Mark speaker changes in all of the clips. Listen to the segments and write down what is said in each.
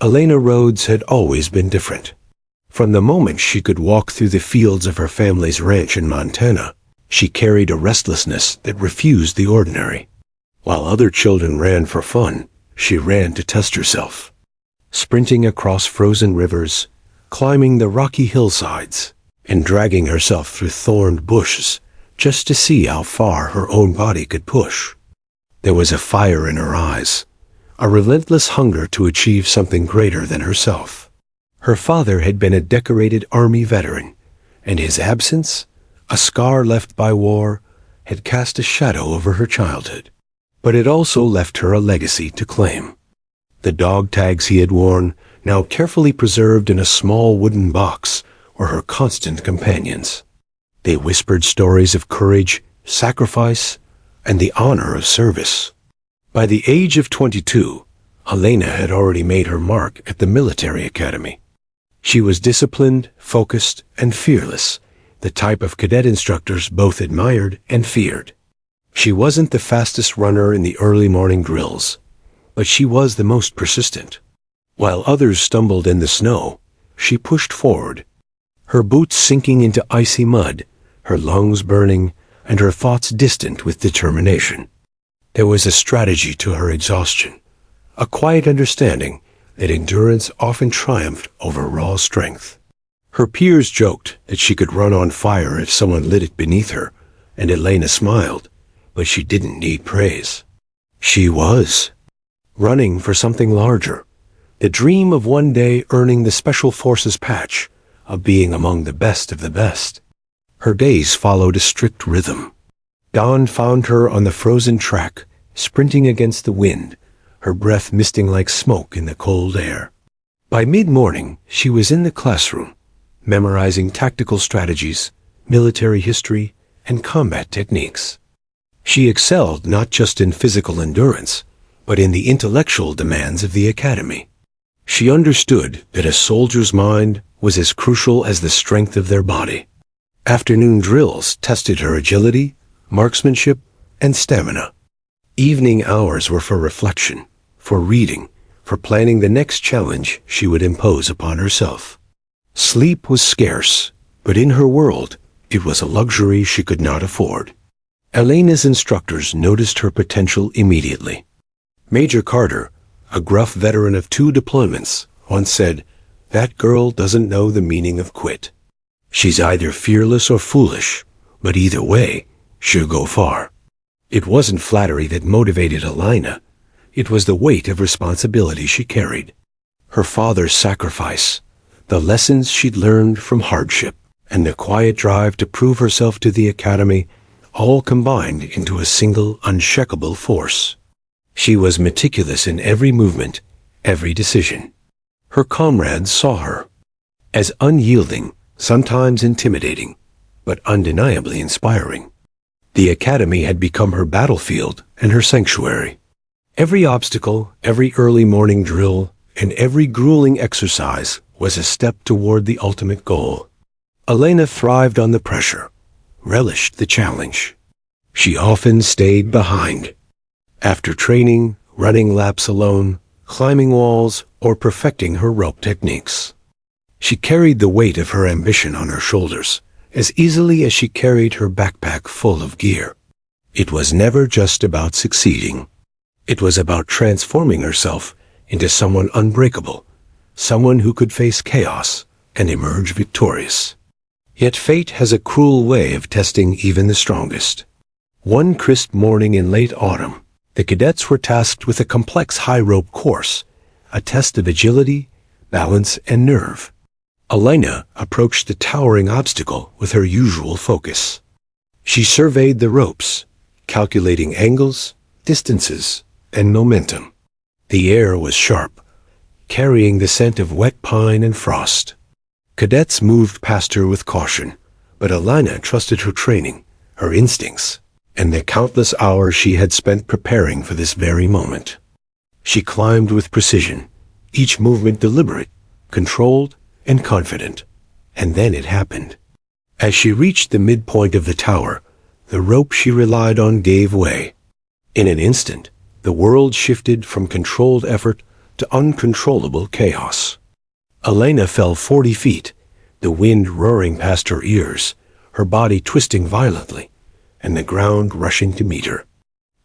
Speaker 1: Elena Rhodes had always been different. From the moment she could walk through the fields of her family's ranch in Montana, she carried a restlessness that refused the ordinary. While other children ran for fun, she ran to test herself. Sprinting across frozen rivers, climbing the rocky hillsides, and dragging herself through thorned bushes just to see how far her own body could push. There was a fire in her eyes, a relentless hunger to achieve something greater than herself. Her father had been a decorated Army veteran, and his absence, a scar left by war, had cast a shadow over her childhood. But it also left her a legacy to claim. The dog tags he had worn, now carefully preserved in a small wooden box, were her constant companions. They whispered stories of courage, sacrifice, and the honor of service. By the age of 22, Elena had already made her mark at the military academy. She was disciplined, focused, and fearless, the type of cadet instructors both admired and feared. She wasn't the fastest runner in the early morning drills, but she was the most persistent. While others stumbled in the snow, she pushed forward, her boots sinking into icy mud, her lungs burning, and her thoughts distant with determination. There was a strategy to her exhaustion, a quiet understanding that endurance often triumphed over raw strength. Her peers joked that she could run on fire if someone lit it beneath her, and Elena smiled, but she didn't need praise. She was running for something larger, the dream of one day earning the Special Forces patch, of being among the best of the best. Her days followed a strict rhythm. Dawn found her on the frozen track, sprinting against the wind, her breath misting like smoke in the cold air. By mid-morning, she was in the classroom, memorizing tactical strategies, military history, and combat techniques. She excelled not just in physical endurance, but in the intellectual demands of the academy. She understood that a soldier's mind was as crucial as the strength of their body. Afternoon drills tested her agility, marksmanship, and stamina. Evening hours were for reflection, for reading, for planning the next challenge she would impose upon herself. Sleep was scarce, but in her world, it was a luxury she could not afford. Elena's instructors noticed her potential immediately. Major Carter, a gruff veteran of 2 deployments, once said, "That girl doesn't know the meaning of quit. She's either fearless or foolish, but either way, she'll go far." It wasn't flattery that motivated Elena. It was the weight of responsibility she carried. Her father's sacrifice, the lessons she'd learned from hardship, and the quiet drive to prove herself to the academy all combined into a single unshakable force. She was meticulous in every movement, every decision. Her comrades saw her as unyielding, sometimes intimidating, but undeniably inspiring. The academy had become her battlefield and her sanctuary. Every obstacle, every early morning drill, and every grueling exercise was a step toward the ultimate goal. Elena thrived on the pressure, relished the challenge. She often stayed behind. After training, running laps alone, climbing walls, or perfecting her rope techniques. She carried the weight of her ambition on her shoulders, as easily as she carried her backpack full of gear. It was never just about succeeding. It was about transforming herself into someone unbreakable, someone who could face chaos and emerge victorious. Yet fate has a cruel way of testing even the strongest. One crisp morning in late autumn, the cadets were tasked with a complex high-rope course, a test of agility, balance, and nerve. Elena approached the towering obstacle with her usual focus. She surveyed the ropes, calculating angles, distances, and momentum. The air was sharp, carrying the scent of wet pine and frost. Cadets moved past her with caution, but Elena trusted her training, her instincts, and the countless hours she had spent preparing for this very moment. She climbed with precision, each movement deliberate, controlled, and confident. And then it happened. As she reached the midpoint of the tower, the rope she relied on gave way. In an instant, the world shifted from controlled effort to uncontrollable chaos. Elena fell 40 feet, the wind roaring past her ears, her body twisting violently, and the ground rushing to meet her.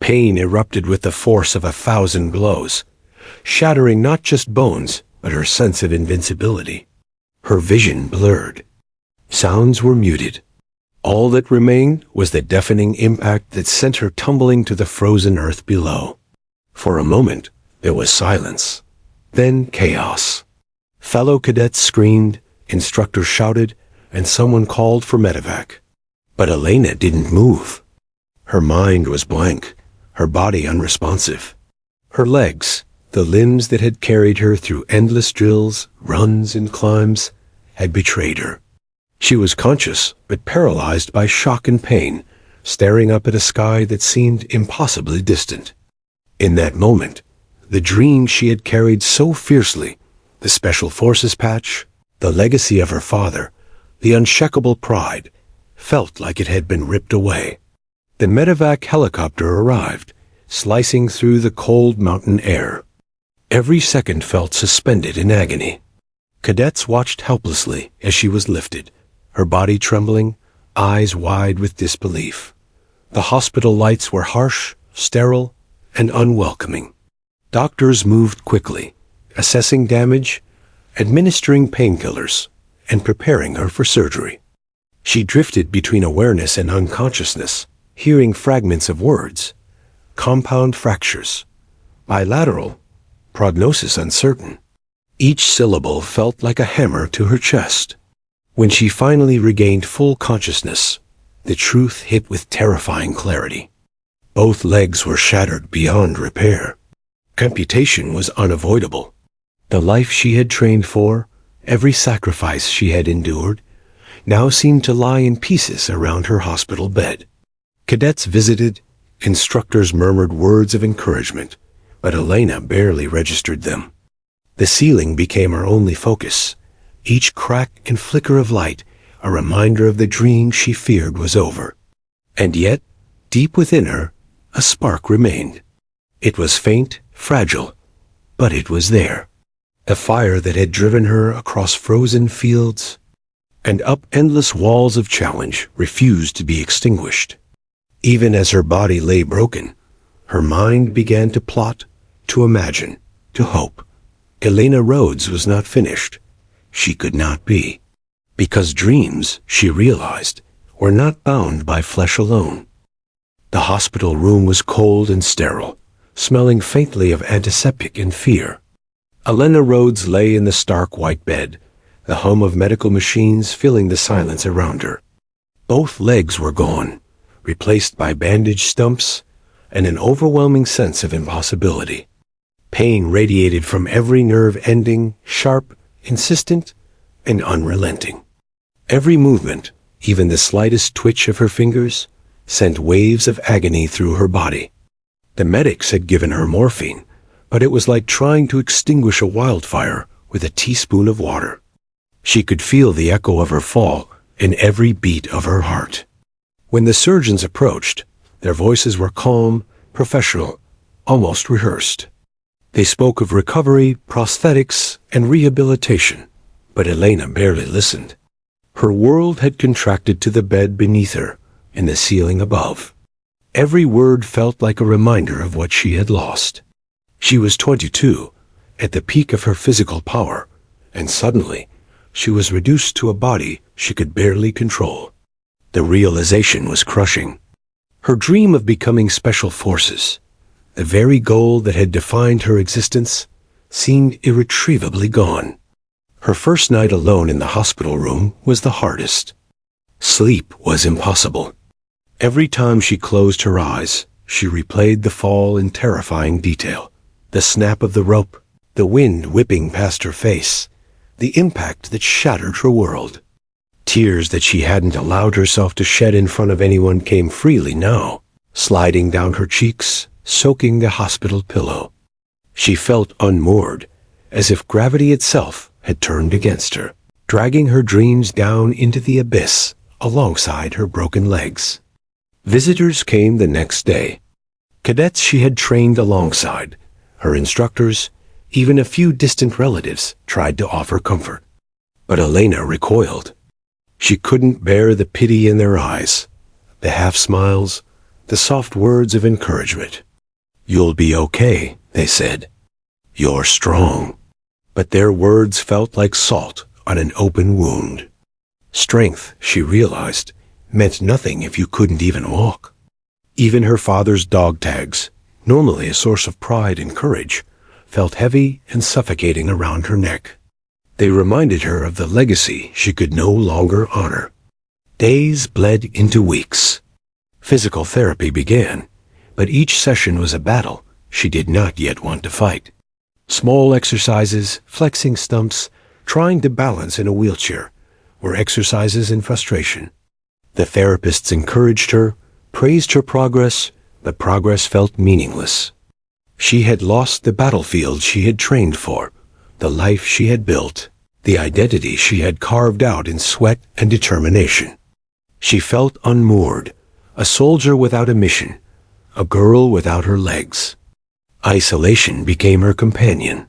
Speaker 1: Pain erupted with the force of 1,000 blows, shattering not just bones, but her sense of invincibility. Her vision blurred. Sounds were muted. All that remained was the deafening impact that sent her tumbling to the frozen earth below. For a moment, there was silence. Then chaos. Fellow cadets screamed, instructors shouted, and someone called for medevac. But Elena didn't move. Her mind was blank, her body unresponsive. Her legs, the limbs that had carried her through endless drills, runs, and climbs, had betrayed her. She was conscious, but paralyzed by shock and pain, staring up at a sky that seemed impossibly distant. In that moment, the dream she had carried so fiercely, the Special Forces patch, the legacy of her father, the unshakable pride, felt like it had been ripped away. The medevac helicopter arrived, slicing through the cold mountain air. Every second felt suspended in agony. Cadets watched helplessly as she was lifted, her body trembling, eyes wide with disbelief. The hospital lights were harsh, sterile, and unwelcoming. Doctors moved quickly, assessing damage, administering painkillers, and preparing her for surgery. She drifted between awareness and unconsciousness, hearing fragments of words. Compound fractures. Bilateral. Prognosis uncertain. Each syllable felt like a hammer to her chest. When she finally regained full consciousness, the truth hit with terrifying clarity. Both legs were shattered beyond repair. Amputation was unavoidable. The life she had trained for, every sacrifice she had endured, now seemed to lie in pieces around her hospital bed. Cadets visited, instructors murmured words of encouragement, but Elena barely registered them. The ceiling became her only focus, each crack and flicker of light a reminder of the dream she feared was over. And yet, deep within her, a spark remained. It was faint, fragile, but it was there. The fire that had driven her across frozen fields and up endless walls of challenge refused to be extinguished. Even as her body lay broken, her mind began to plot, to imagine, to hope. Elena Rhodes was not finished. She could not be. Because dreams, she realized, were not bound by flesh alone. The hospital room was cold and sterile, smelling faintly of antiseptic and fear. Elena Rhodes lay in the stark white bed, the hum of medical machines filling the silence around her. Both legs were gone, replaced by bandage stumps and an overwhelming sense of impossibility. Pain radiated from every nerve ending, sharp, insistent, and unrelenting. Every movement, even the slightest twitch of her fingers, sent waves of agony through her body. The medics had given her morphine, but it was like trying to extinguish a wildfire with a teaspoon of water. She could feel the echo of her fall in every beat of her heart. When the surgeons approached, their voices were calm, professional, almost rehearsed. They spoke of recovery, prosthetics, and rehabilitation, but Elena barely listened. Her world had contracted to the bed beneath her and the ceiling above. Every word felt like a reminder of what she had lost. She was 22, at the peak of her physical power, and suddenly she was reduced to a body she could barely control. The realization was crushing. Her dream of becoming Special Forces, the very goal that had defined her existence, seemed irretrievably gone. Her first night alone in the hospital room was the hardest. Sleep was impossible. Every time she closed her eyes, she replayed the fall in terrifying detail. The snap of the rope, the wind whipping past her face, the impact that shattered her world. Tears that she hadn't allowed herself to shed in front of anyone came freely now, sliding down her cheeks, soaking the hospital pillow. She felt unmoored, as if gravity itself had turned against her, dragging her dreams down into the abyss alongside her broken legs. Visitors came the next day. Cadets she had trained alongside, her instructors, Even a few distant relatives tried to offer comfort. But Elena recoiled. She couldn't bear the pity in their eyes, the half-smiles, the soft words of encouragement. "You'll be okay," they said. "You're strong." But their words felt like salt on an open wound. Strength, she realized, meant nothing if you couldn't even walk. Even her father's dog tags, normally a source of pride and courage, felt heavy and suffocating around her neck. They reminded her of the legacy she could no longer honor. Days bled into weeks. Physical therapy began, but each session was a battle she did not yet want to fight. Small exercises, flexing stumps, trying to balance in a wheelchair, were exercises in frustration. The therapists encouraged her, praised her progress, but progress felt meaningless. She had lost the battlefield she had trained for, the life she had built, the identity she had carved out in sweat and determination. She felt unmoored, a soldier without a mission, a girl without her legs. Isolation became her companion.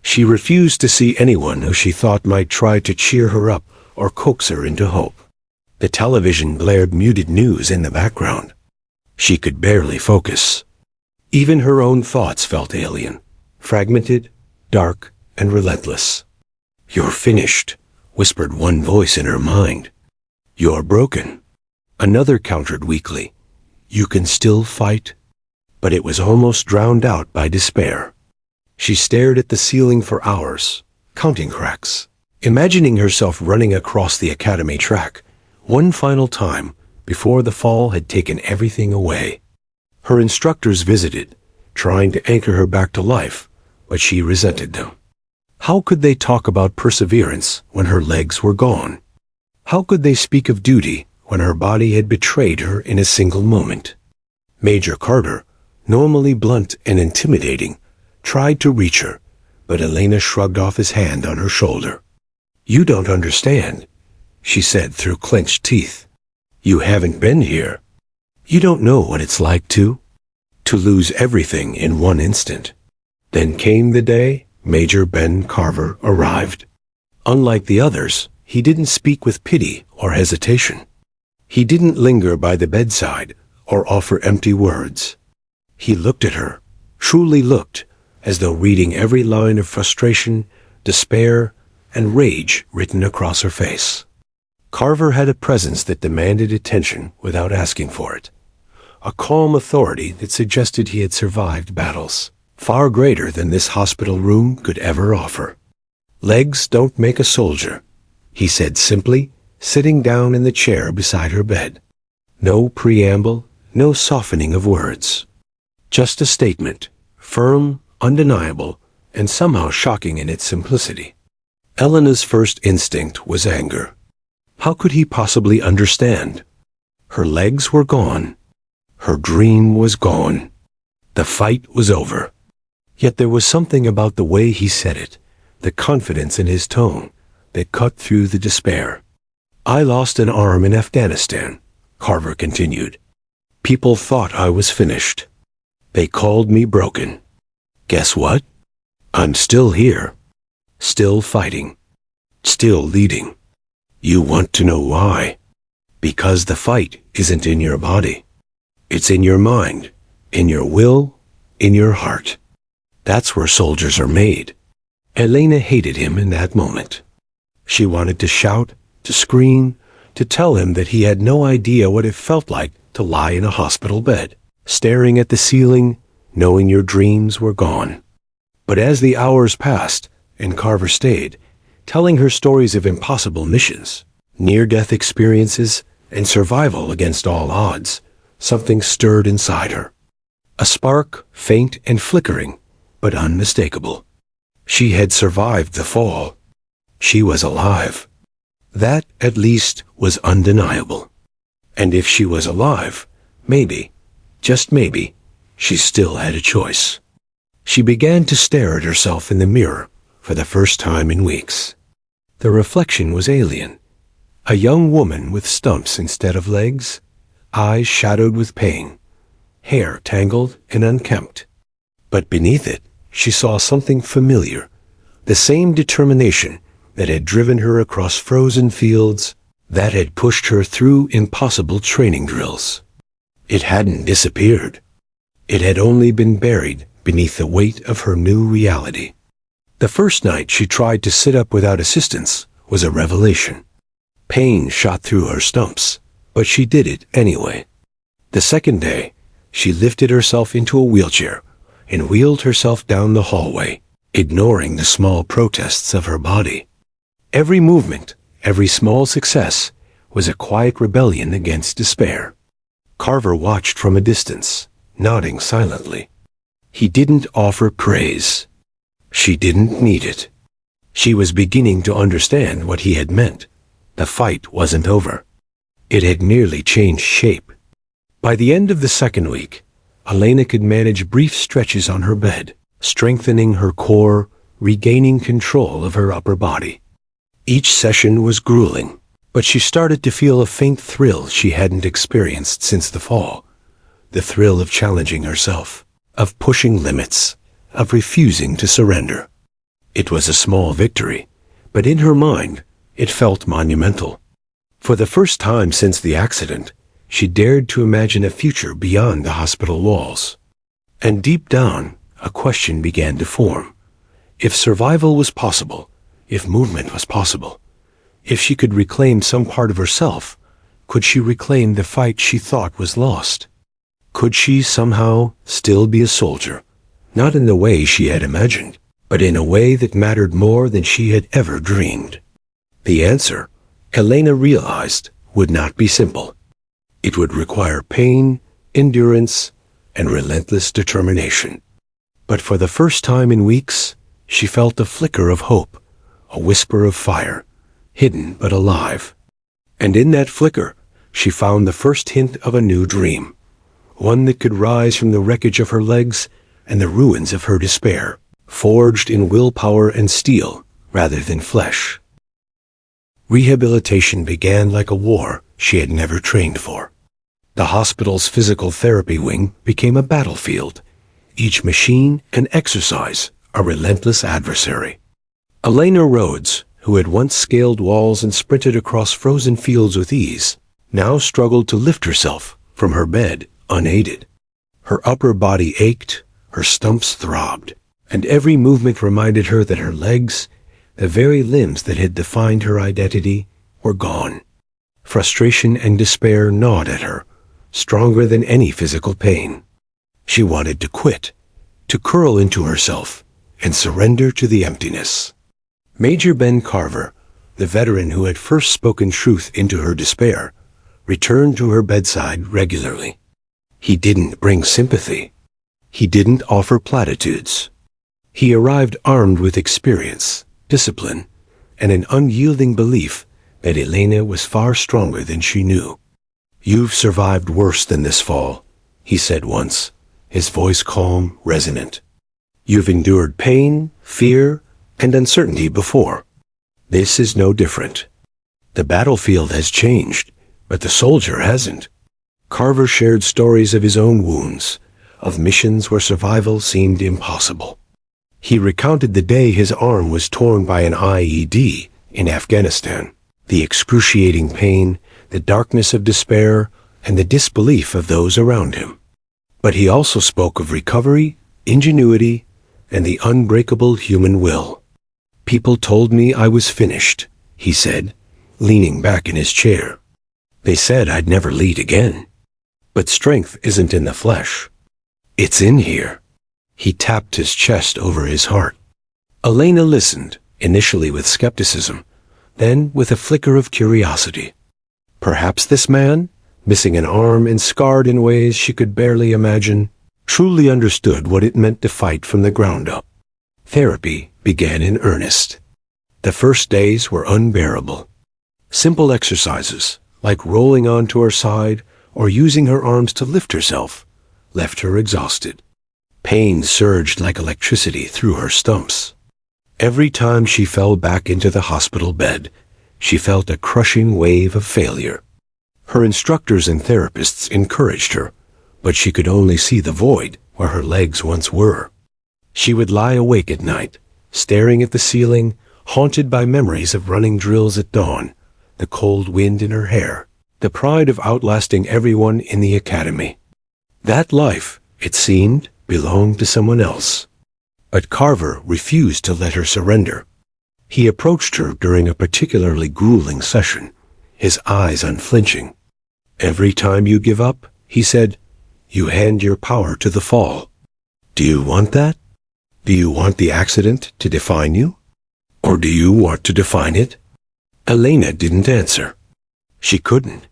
Speaker 1: She refused to see anyone who she thought might try to cheer her up or coax her into hope. The television blared muted news in the background. She could barely focus. Even her own thoughts felt alien, fragmented, dark, and relentless. "You're finished," whispered one voice in her mind. "You're broken." Another countered weakly, "You can still fight." But it was almost drowned out by despair. She stared at the ceiling for hours, counting cracks, imagining herself running across the academy track, one final time before the fall had taken everything away. Her instructors visited, trying to anchor her back to life, but she resented them. How could they talk about perseverance when her legs were gone? How could they speak of duty when her body had betrayed her in a single moment? Major Carter, normally blunt and intimidating, tried to reach her, but Elena shrugged off his hand on her shoulder. "You don't understand," she said through clenched teeth. "You haven't been here. You don't know what it's like to lose everything in one instant." Then came the day Major Ben Carver arrived. Unlike the others, he didn't speak with pity or hesitation. He didn't linger by the bedside or offer empty words. He looked at her, truly looked, as though reading every line of frustration, despair, and rage written across her face. Carver had a presence that demanded attention without asking for it. A calm authority that suggested he had survived battles far greater than this hospital room could ever offer. "Legs don't make a soldier," he said simply, sitting down in the chair beside her bed. No preamble, no softening of words. Just a statement, firm, undeniable, and somehow shocking in its simplicity. Elena's first instinct was anger. How could he possibly understand? Her legs were gone. Her dream was gone. The fight was over. Yet there was something about the way he said it, the confidence in his tone, that cut through the despair. "I lost an arm in Afghanistan," Carver continued. "People thought I was finished. They called me broken. Guess what? I'm still here. Still fighting. Still leading. You want to know why? Because the fight isn't in your body. It's in your mind, in your will, in your heart. That's where soldiers are made." Elena hated him in that moment. She wanted to shout, to scream, to tell him that he had no idea what it felt like to lie in a hospital bed, staring at the ceiling, knowing your dreams were gone. But as the hours passed, and Carver stayed, telling her stories of impossible missions, near-death experiences, and survival against all odds, something stirred inside her. A spark, faint and flickering, but unmistakable. She had survived the fall. She was alive. That, at least, was undeniable. And if she was alive, maybe, just maybe, she still had a choice. She began to stare at herself in the mirror for the first time in weeks. The reflection was alien. A young woman with stumps instead of legs, eyes shadowed with pain, hair tangled and unkempt. But beneath it, she saw something familiar, the same determination that had driven her across frozen fields, that had pushed her through impossible training drills. It hadn't disappeared. It had only been buried beneath the weight of her new reality. The first night she tried to sit up without assistance was a revelation. Pain shot through her stumps, but she did it anyway. The second day, she lifted herself into a wheelchair and wheeled herself down the hallway, ignoring the small protests of her body. Every movement, every small success, was a quiet rebellion against despair. Carver watched from a distance, nodding silently. He didn't offer praise. She didn't need it. She was beginning to understand what he had meant. The fight wasn't over. It had merely changed shape. By the end of the second week, Elena could manage brief stretches on her bed, strengthening her core, regaining control of her upper body. Each session was grueling, but she started to feel a faint thrill she hadn't experienced since the fall. The thrill of challenging herself, of pushing limits, of refusing to surrender. It was a small victory, but in her mind, it felt monumental. For the first time since the accident, she dared to imagine a future beyond the hospital walls. And deep down, a question began to form. If survival was possible, if movement was possible, if she could reclaim some part of herself, could she reclaim the fight she thought was lost? Could she somehow still be a soldier, not in the way she had imagined, but in a way that mattered more than she had ever dreamed? The answer, Elena realized, would not be simple. It would require pain, endurance, and relentless determination. But for the first time in weeks, she felt a flicker of hope, a whisper of fire, hidden but alive. And in that flicker, she found the first hint of a new dream, one that could rise from the wreckage of her legs and the ruins of her despair, forged in willpower and steel rather than flesh. Rehabilitation began like a war she had never trained for. The hospital's physical therapy wing became a battlefield, each machine an exercise, a relentless adversary. Elena Rhodes, who had once scaled walls and sprinted across frozen fields with ease, now struggled to lift herself from her bed unaided. Her upper body ached, her stumps throbbed, and every movement reminded her that her legs, the very limbs that had defined her identity, were gone. Frustration and despair gnawed at her, stronger than any physical pain. She wanted to quit, to curl into herself, and surrender to the emptiness. Major Ben Carver, the veteran who had first spoken truth into her despair, returned to her bedside regularly. He didn't bring sympathy. He didn't offer platitudes. He arrived armed with experience, discipline, and an unyielding belief that Elena was far stronger than she knew. "You've survived worse than this fall," he said once, his voice calm, resonant. "You've endured pain, fear, and uncertainty before. This is no different. The battlefield has changed, but the soldier hasn't." Carver shared stories of his own wounds, of missions where survival seemed impossible. He recounted the day his arm was torn by an IED in Afghanistan, the excruciating pain, the darkness of despair, and the disbelief of those around him. But he also spoke of recovery, ingenuity, and the unbreakable human will. "People told me I was finished," he said, leaning back in his chair. "They said I'd never lead again. But strength isn't in the flesh. It's in here." He tapped his chest over his heart. Elena listened, initially with skepticism, then with a flicker of curiosity. Perhaps this man, missing an arm and scarred in ways she could barely imagine, truly understood what it meant to fight from the ground up. Therapy began in earnest. The first days were unbearable. Simple exercises, like rolling onto her side or using her arms to lift herself, left her exhausted. Pain surged like electricity through her stumps. Every time she fell back into the hospital bed, she felt a crushing wave of failure. Her instructors and therapists encouraged her, but she could only see the void where her legs once were. She would lie awake at night, staring at the ceiling, haunted by memories of running drills at dawn, the cold wind in her hair, the pride of outlasting everyone in the academy. That life, it seemed, belonged to someone else. But Carver refused to let her surrender. He approached her during a particularly grueling session, his eyes unflinching. "Every time you give up," he said, "you hand your power to the fall. Do you want that? Do you want the accident to define you? Or do you want to define it?" Elena didn't answer. She couldn't,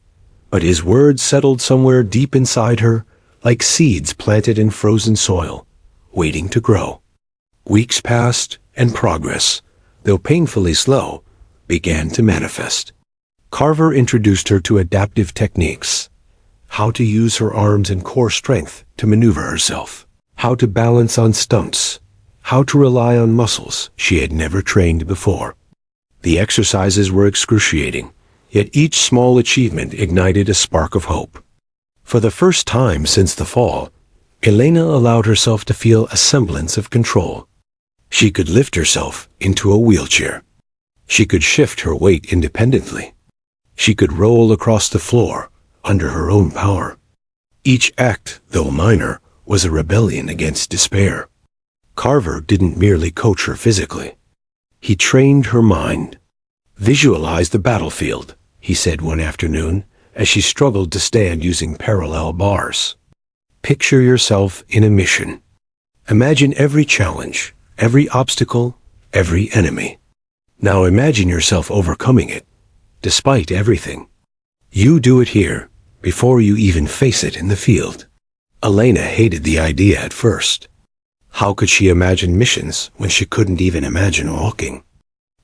Speaker 1: but his words settled somewhere deep inside her, like seeds planted in frozen soil, waiting to grow. Weeks passed, and progress, though painfully slow, began to manifest. Carver introduced her to adaptive techniques, how to use her arms and core strength to maneuver herself, how to balance on stunts, how to rely on muscles she had never trained before. The exercises were excruciating, yet each small achievement ignited a spark of hope. For the first time since the fall, Elena allowed herself to feel a semblance of control. She could lift herself into a wheelchair. She could shift her weight independently. She could roll across the floor under her own power. Each act, though minor, was a rebellion against despair. Carver didn't merely coach her physically. He trained her mind. "Visualize the battlefield," he said one afternoon, as she struggled to stand using parallel bars. "Picture yourself in a mission. Imagine every challenge, every obstacle, every enemy. Now imagine yourself overcoming it, despite everything. You do it here, before you even face it in the field." Elena hated the idea at first. How could she imagine missions when she couldn't even imagine walking?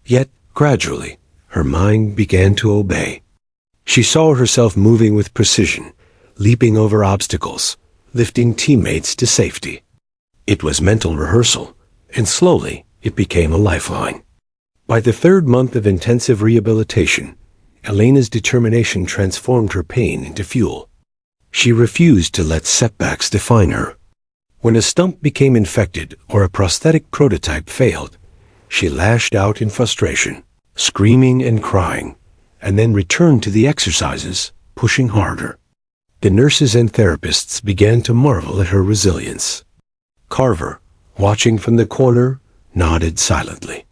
Speaker 1: Yet, gradually, her mind began to obey. She saw herself moving with precision, leaping over obstacles, lifting teammates to safety. It was mental rehearsal, and slowly it became a lifeline. By the third month of intensive rehabilitation, Elena's determination transformed her pain into fuel. She refused to let setbacks define her. When a stump became infected or a prosthetic prototype failed, she lashed out in frustration, screaming and crying, and then returned to the exercises, pushing harder. The nurses and therapists began to marvel at her resilience. Carver, watching from the corner, nodded silently.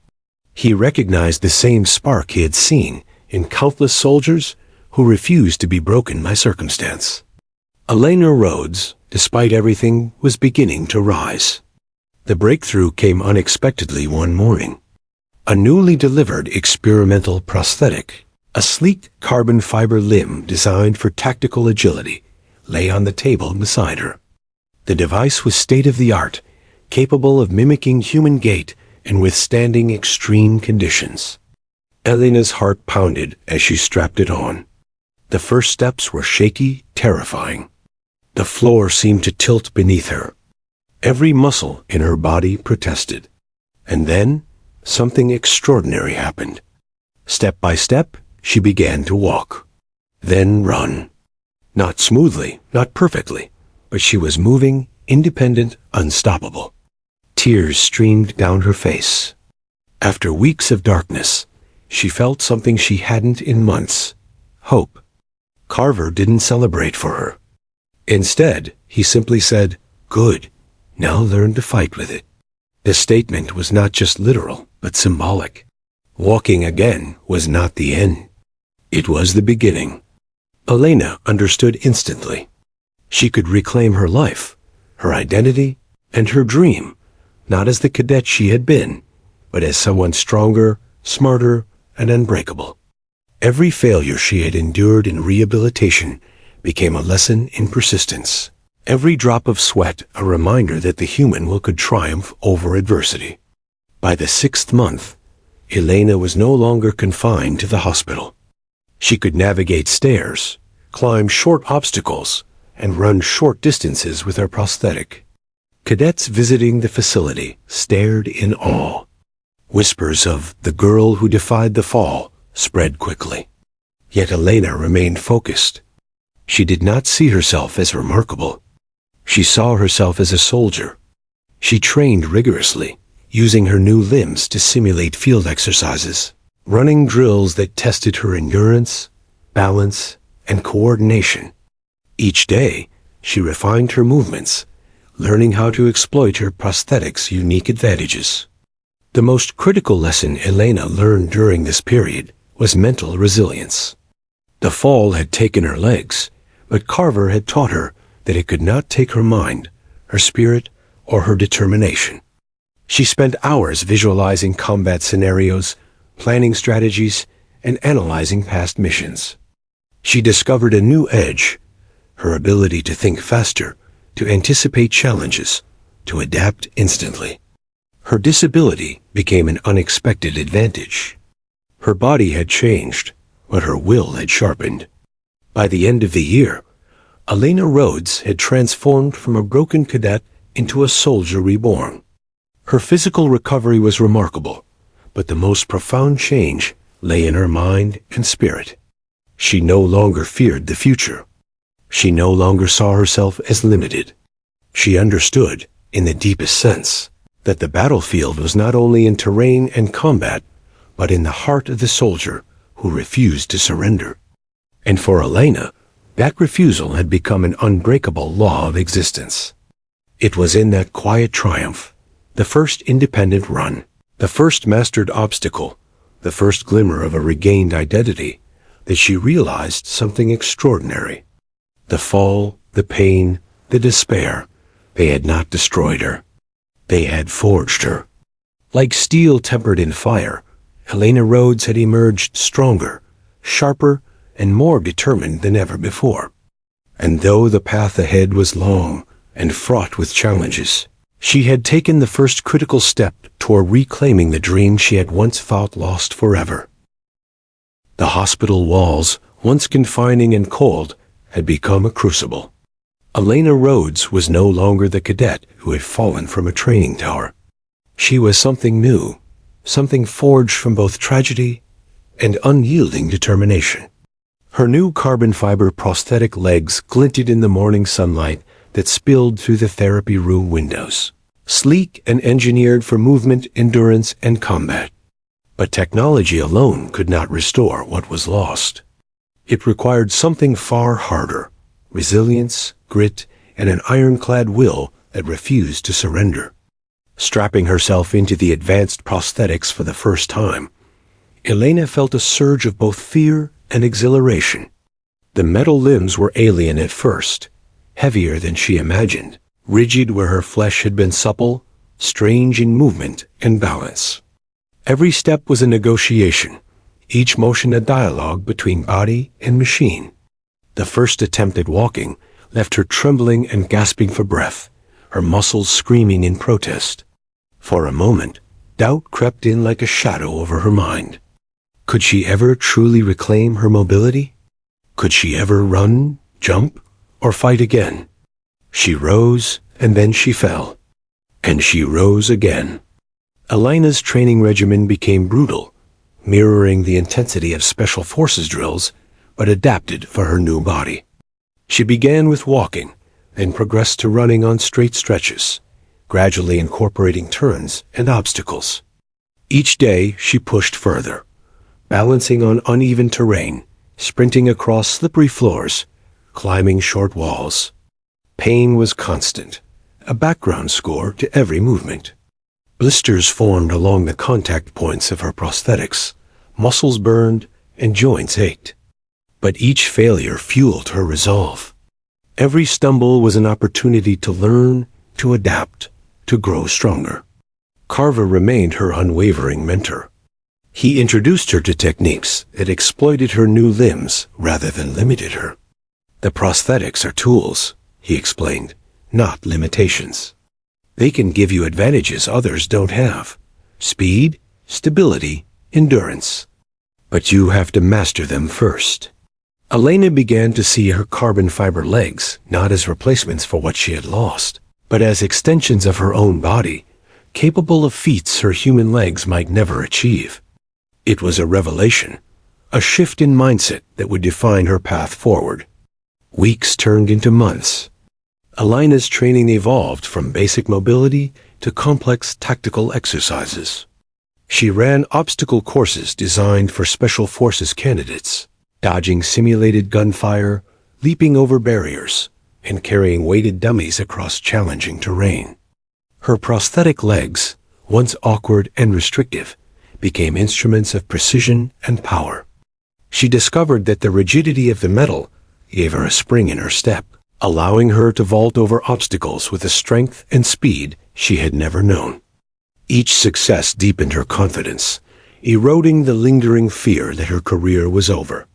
Speaker 1: He recognized the same spark he had seen in countless soldiers who refused to be broken by circumstance. Elena Rhodes, despite everything, was beginning to rise. The breakthrough came unexpectedly one morning. A newly delivered experimental prosthetic, a sleek carbon fiber limb designed for tactical agility, lay on the table beside her. The device was state-of-the-art, capable of mimicking human gait and withstanding extreme conditions. Elena's heart pounded as she strapped it on. The first steps were shaky, terrifying. The floor seemed to tilt beneath her. Every muscle in her body protested. And then, something extraordinary happened. Step by step, she began to walk. Then run. Not smoothly, not perfectly, but she was moving, independent, unstoppable. Tears streamed down her face. After weeks of darkness, she felt something she hadn't in months: hope. Carver didn't celebrate for her. Instead, he simply said, "Good, now learn to fight with it." The statement was not just literal, but symbolic. Walking again was not the end. It was the beginning. Elena understood instantly. She could reclaim her life, her identity, and her dream, not as the cadet she had been, but as someone stronger, smarter, and unbreakable. Every failure she had endured in rehabilitation became a lesson in persistence. Every drop of sweat a reminder that the human will could triumph over adversity. By the 6th month, Elena was no longer confined to the hospital. She could navigate stairs, climb short obstacles, and run short distances with her prosthetic. Cadets visiting the facility stared in awe. Whispers of "the girl who defied the fall" spread quickly. Yet Elena remained focused. She did not see herself as remarkable. She saw herself as a soldier, She trained rigorously, using her new limbs to simulate field exercises, running drills that tested her endurance, balance, and coordination. Each day, she refined her movements, learning how to exploit her prosthetics' unique advantages. The most critical lesson Elena learned during this period was mental resilience. The fall had taken her legs, but Carver had taught her that it could not take her mind, her spirit, or her determination. She spent hours visualizing combat scenarios, planning strategies, and analyzing past missions. She discovered a new edge, her ability to think faster, to anticipate challenges, to adapt instantly. Her disability became an unexpected advantage. Her body had changed, but her will had sharpened. By the end of the year, Elena Rhodes had transformed from a broken cadet into a soldier reborn. Her physical recovery was remarkable, but the most profound change lay in her mind and spirit. She no longer feared the future. She no longer saw herself as limited. She understood, in the deepest sense, that the battlefield was not only in terrain and combat, but in the heart of the soldier who refused to surrender. And for Elena, that refusal had become an unbreakable law of existence. It was in that quiet triumph, the first independent run, the first mastered obstacle, the first glimmer of a regained identity, that she realized something extraordinary. The fall, the pain, the despair, they had not destroyed her. They had forged her. Like steel tempered in fire, Elena Rhodes had emerged stronger, sharper, and more determined than ever before. And though the path ahead was long and fraught with challenges, she had taken the first critical step toward reclaiming the dream she had once felt lost forever. The hospital walls, once confining and cold, had become a crucible. Elena Rhodes was no longer the cadet who had fallen from a training tower. She was something new, something forged from both tragedy and unyielding determination. Her new carbon fiber prosthetic legs glinted in the morning sunlight that spilled through the therapy room windows, sleek and engineered for movement, endurance, and combat. But technology alone could not restore what was lost. It required something far harder: resilience, grit, and an ironclad will that refused to surrender. Strapping herself into the advanced prosthetics for the first time, Elena felt a surge of both fear and exhilaration. The metal limbs were alien at first, heavier than she imagined, rigid where her flesh had been supple, strange in movement and balance. Every step was a negotiation, each motion a dialogue between body and machine. The first attempt at walking left her trembling and gasping for breath, her muscles screaming in protest. For a moment, doubt crept in like a shadow over her mind. Could she ever truly reclaim her mobility? Could she ever run, jump, or fight again? She rose, and then she fell. And she rose again. Elena's training regimen became brutal, mirroring the intensity of special forces drills, but adapted for her new body. She began with walking, then progressed to running on straight stretches, gradually incorporating turns and obstacles. Each day she pushed further, balancing on uneven terrain, sprinting across slippery floors, climbing short walls. Pain was constant, a background score to every movement. Blisters formed along the contact points of her prosthetics, muscles burned, and joints ached. But each failure fueled her resolve. Every stumble was an opportunity to learn, to adapt, to grow stronger. Carver remained her unwavering mentor. He introduced her to techniques that exploited her new limbs rather than limited her. The prosthetics are tools, he explained, not limitations. They can give you advantages others don't have: speed, stability, endurance. But you have to master them first. Elena began to see her carbon fiber legs not as replacements for what she had lost, but as extensions of her own body, capable of feats her human legs might never achieve. It was a revelation, a shift in mindset that would define her path forward. Weeks turned into months. Elena's training evolved from basic mobility to complex tactical exercises. She ran obstacle courses designed for Special Forces candidates, dodging simulated gunfire, leaping over barriers, and carrying weighted dummies across challenging terrain. Her prosthetic legs, once awkward and restrictive, became instruments of precision and power. She discovered that the rigidity of the metal gave her a spring in her step, allowing her to vault over obstacles with a strength and speed she had never known. Each success deepened her confidence, eroding the lingering fear that her career was over.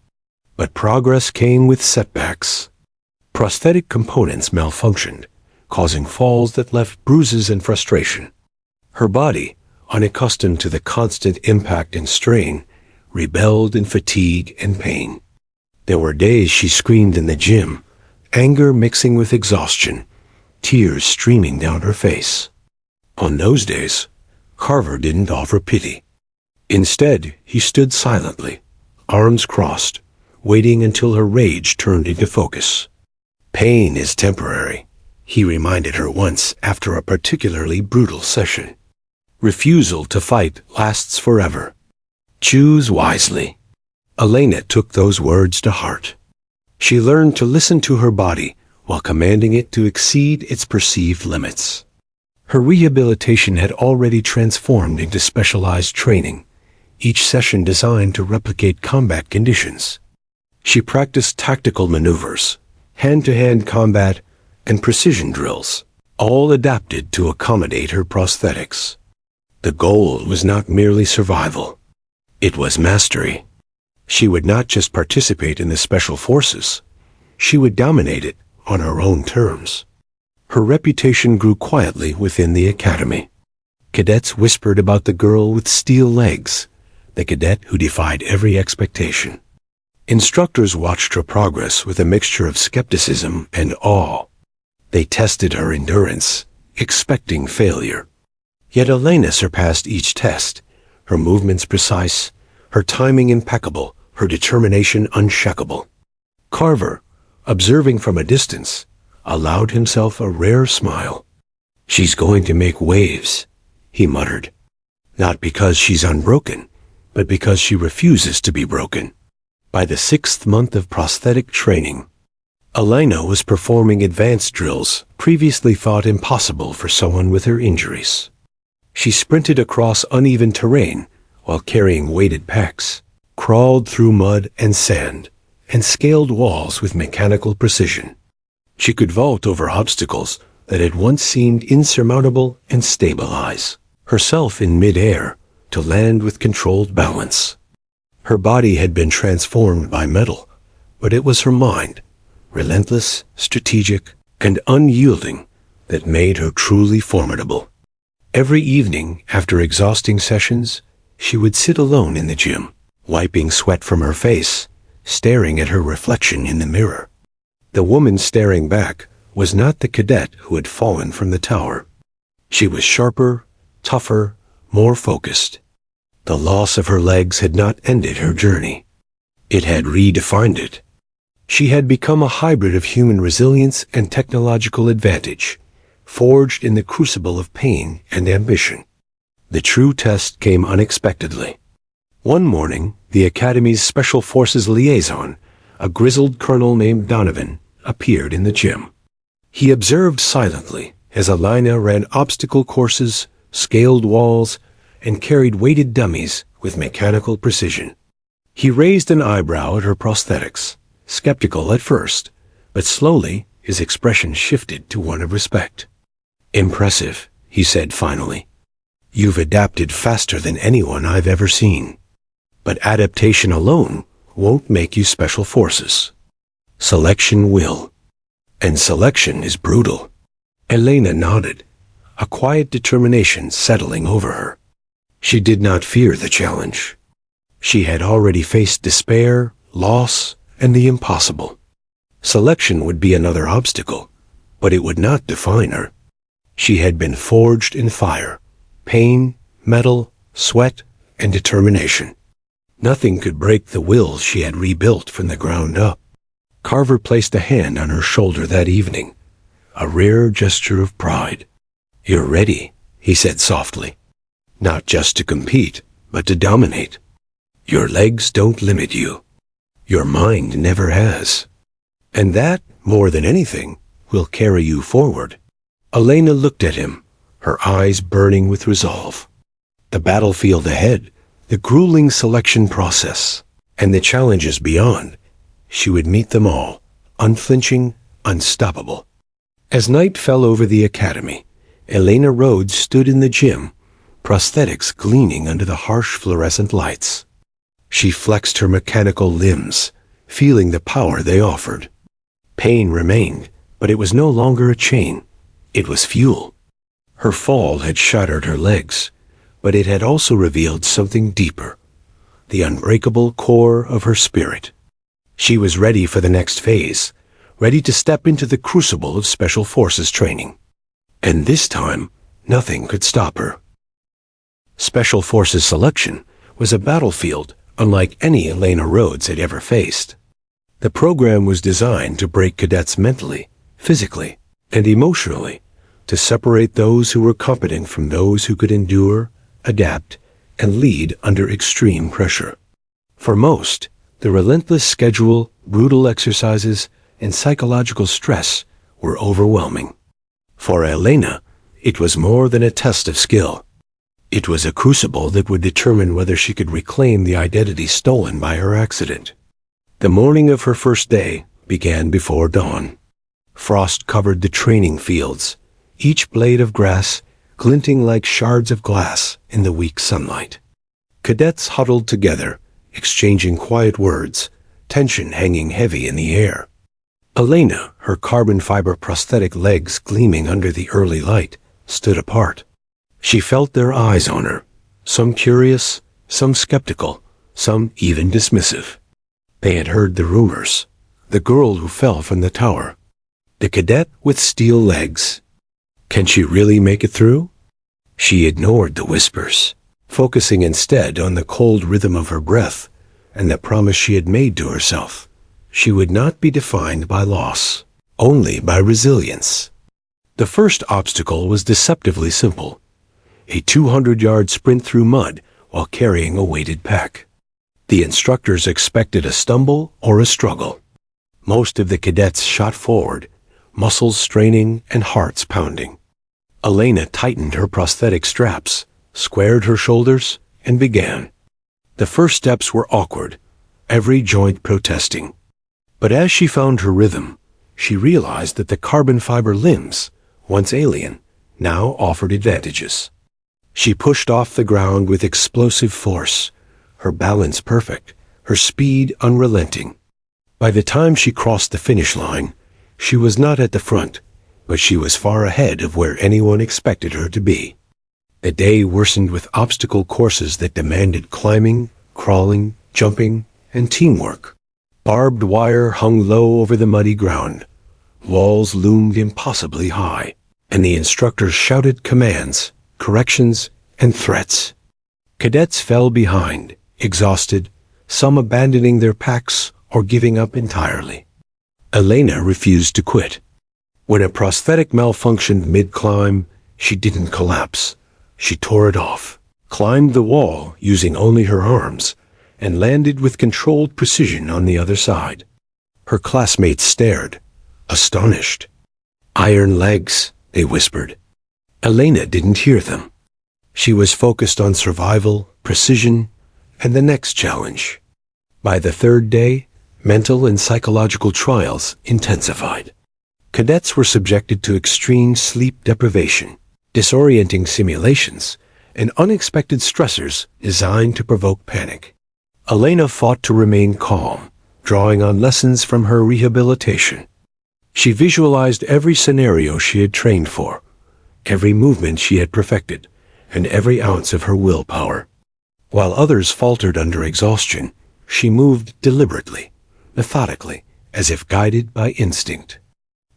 Speaker 1: But progress came with setbacks. Prosthetic components malfunctioned, causing falls that left bruises and frustration. Her body, unaccustomed to the constant impact and strain, rebelled in fatigue and pain. There were days she screamed in the gym, anger mixing with exhaustion, tears streaming down her face. On those days, Carver didn't offer pity. Instead, he stood silently, arms crossed, waiting until her rage turned into focus. "Pain is temporary," he reminded her once after a particularly brutal session. "Refusal to fight lasts forever. Choose wisely." Elena took those words to heart. She learned to listen to her body while commanding it to exceed its perceived limits. Her rehabilitation had already transformed into specialized training, each session designed to replicate combat conditions. She practiced tactical maneuvers, hand-to-hand combat, and precision drills, all adapted to accommodate her prosthetics. The goal was not merely survival. It was mastery. She would not just participate in the Special Forces. She would dominate it on her own terms. Her reputation grew quietly within the academy. Cadets whispered about the girl with steel legs, the cadet who defied every expectation. Instructors watched her progress with a mixture of skepticism and awe. They tested her endurance, expecting failure. Yet Elena surpassed each test, her movements precise, her timing impeccable, her determination unshakable. Carver, observing from a distance, allowed himself a rare smile. "She's going to make waves," he muttered. "Not because she's unbroken, but because she refuses to be broken." By the 6th month of prosthetic training, Elena was performing advanced drills previously thought impossible for someone with her injuries. She sprinted across uneven terrain while carrying weighted packs, crawled through mud and sand, and scaled walls with mechanical precision. She could vault over obstacles that had once seemed insurmountable and stabilize herself in mid-air to land with controlled balance. Her body had been transformed by metal, but it was her mind, relentless, strategic, and unyielding, that made her truly formidable. Every evening, after exhausting sessions, she would sit alone in the gym, wiping sweat from her face, staring at her reflection in the mirror. The woman staring back was not the cadet who had fallen from the tower. She was sharper, tougher, more focused. The loss of her legs had not ended her journey. It had redefined it. She had become a hybrid of human resilience and technological advantage, forged in the crucible of pain and ambition. The true test came unexpectedly. One morning, the Academy's Special Forces liaison, a grizzled colonel named Donovan, appeared in the gym. He observed silently as Elena ran obstacle courses, scaled walls, and carried weighted dummies with mechanical precision. He raised an eyebrow at her prosthetics, skeptical at first, but slowly his expression shifted to one of respect. "Impressive," he said finally. "You've adapted faster than anyone I've ever seen. But adaptation alone won't make you Special Forces. Selection will. And selection is brutal." Elena nodded, a quiet determination settling over her. She did not fear the challenge. She had already faced despair, loss, and the impossible. Selection would be another obstacle, but it would not define her. She had been forged in fire, pain, metal, sweat, and determination. Nothing could break the will she had rebuilt from the ground up. Carver placed a hand on her shoulder that evening, a rare gesture of pride. "You're ready," he said softly. Not just to compete, but to dominate. Your legs don't limit you. Your mind never has. And that, more than anything, will carry you forward. Elena looked at him, her eyes burning with resolve. The battlefield ahead, the grueling selection process, and the challenges beyond, she would meet them all, unflinching, unstoppable. As night fell over the academy, Elena Rhodes stood in the gym, prosthetics gleaming under the harsh fluorescent lights. She flexed her mechanical limbs, feeling the power they offered. Pain remained, but it was no longer a chain. It was fuel. Her fall had shattered her legs, but it had also revealed something deeper, the unbreakable core of her spirit. She was ready for the next phase, ready to step into the crucible of Special Forces training. And this time, nothing could stop her. Special Forces selection was a battlefield unlike any Elena Rhodes had ever faced. The program was designed to break cadets mentally, physically, and emotionally, to separate those who were competent from those who could endure, adapt, and lead under extreme pressure. For most, the relentless schedule, brutal exercises, and psychological stress were overwhelming. For Elena, it was more than a test of skill. It was a crucible that would determine whether she could reclaim the identity stolen by her accident. The morning of her first day began before dawn. Frost covered the training fields, each blade of grass glinting like shards of glass in the weak sunlight. Cadets huddled together, exchanging quiet words, tension hanging heavy in the air. Elena, her carbon fiber prosthetic legs gleaming under the early light, stood apart. She felt their eyes on her, some curious, some skeptical, some even dismissive. They had heard the rumors. The girl who fell from the tower. The cadet with steel legs. Can she really make it through? She ignored the whispers, focusing instead on the cold rhythm of her breath and the promise she had made to herself. She would not be defined by loss, only by resilience. The first obstacle was deceptively simple. A 200-yard sprint through mud while carrying a weighted pack. The instructors expected a stumble or a struggle. Most of the cadets shot forward, muscles straining and hearts pounding. Elena tightened her prosthetic straps, squared her shoulders, and began. The first steps were awkward, every joint protesting. But as she found her rhythm, she realized that the carbon fiber limbs, once alien, now offered advantages. She pushed off the ground with explosive force, her balance perfect, her speed unrelenting. By the time she crossed the finish line, she was not at the front, but she was far ahead of where anyone expected her to be. The day worsened with obstacle courses that demanded climbing, crawling, jumping, and teamwork. Barbed wire hung low over the muddy ground. Walls loomed impossibly high, and the instructors shouted commands, corrections, and threats. Cadets fell behind, exhausted, some abandoning their packs or giving up entirely. Elena refused to quit. When a prosthetic malfunctioned mid-climb, she didn't collapse. She tore it off, climbed the wall using only her arms, and landed with controlled precision on the other side. Her classmates stared, astonished. "Iron legs," they whispered. Elena didn't hear them. She was focused on survival, precision, and the next challenge. By the third day, mental and psychological trials intensified. Cadets were subjected to extreme sleep deprivation, disorienting simulations, and unexpected stressors designed to provoke panic. Elena fought to remain calm, drawing on lessons from her rehabilitation. She visualized every scenario she had trained for, every movement she had perfected, and every ounce of her willpower. While others faltered under exhaustion, she moved deliberately, methodically, as if guided by instinct.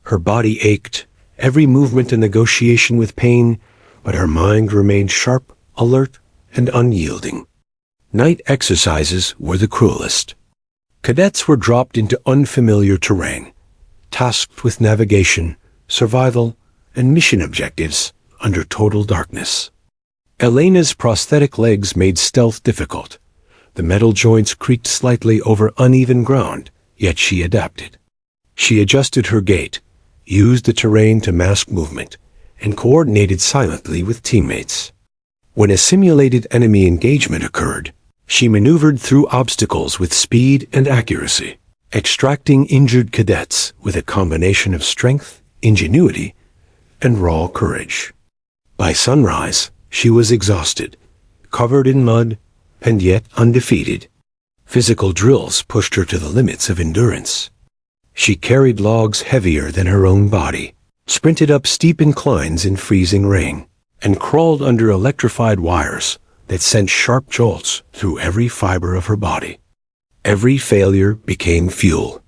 Speaker 1: Her body ached, every movement a negotiation with pain, but her mind remained sharp, alert, and unyielding. Night exercises were the cruelest. Cadets were dropped into unfamiliar terrain, tasked with navigation, survival, and mission objectives under total darkness. Elena's prosthetic legs made stealth difficult. The metal joints creaked slightly over uneven ground, yet she adapted. She adjusted her gait, used the terrain to mask movement, and coordinated silently with teammates. When a simulated enemy engagement occurred, she maneuvered through obstacles with speed and accuracy, extracting injured cadets with a combination of strength, ingenuity, and raw courage. By sunrise, she was exhausted, covered in mud, and yet undefeated. Physical drills pushed her to the limits of endurance. She carried logs heavier than her own body, sprinted up steep inclines in freezing rain, and crawled under electrified wires that sent sharp jolts through every fiber of her body. Every failure became fuel.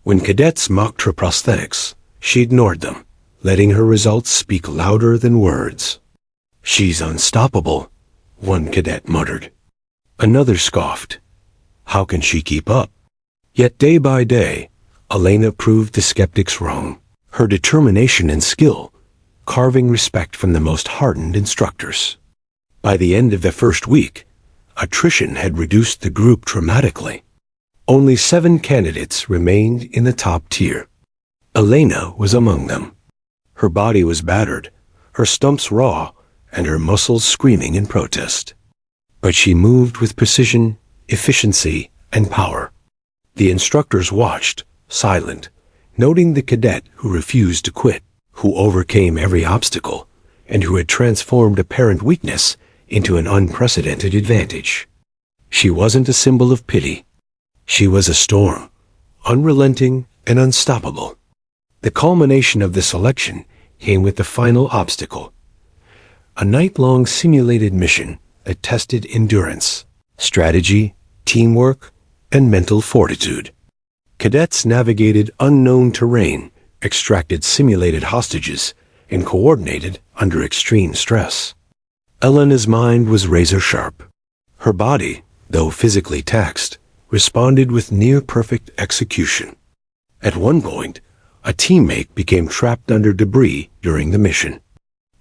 Speaker 1: When cadets mocked her prosthetics, she ignored them, letting her results speak louder than words. "She's unstoppable," one cadet muttered. Another scoffed. "How can she keep up?" Yet day by day, Elena proved the skeptics wrong. Her determination and skill, carving respect from the most hardened instructors. By the end of the first week, attrition had reduced the group dramatically. Only 7 candidates remained in the top tier. Elena was among them. Her body was battered, her stumps raw, and her muscles screaming in protest. But she moved with precision, efficiency, and power. The instructors watched, silent, noting the cadet who refused to quit, who overcame every obstacle, and who had transformed apparent weakness into an unprecedented advantage. She wasn't a symbol of pity. She was a storm, unrelenting and unstoppable. The culmination of the selection came with the final obstacle, a night-long simulated mission that tested endurance, strategy, teamwork, and mental fortitude. Cadets navigated unknown terrain, extracted simulated hostages, and coordinated under extreme stress. Elena's mind was razor-sharp. Her body, though physically taxed, responded with near-perfect execution. At one point, a teammate became trapped under debris during the mission.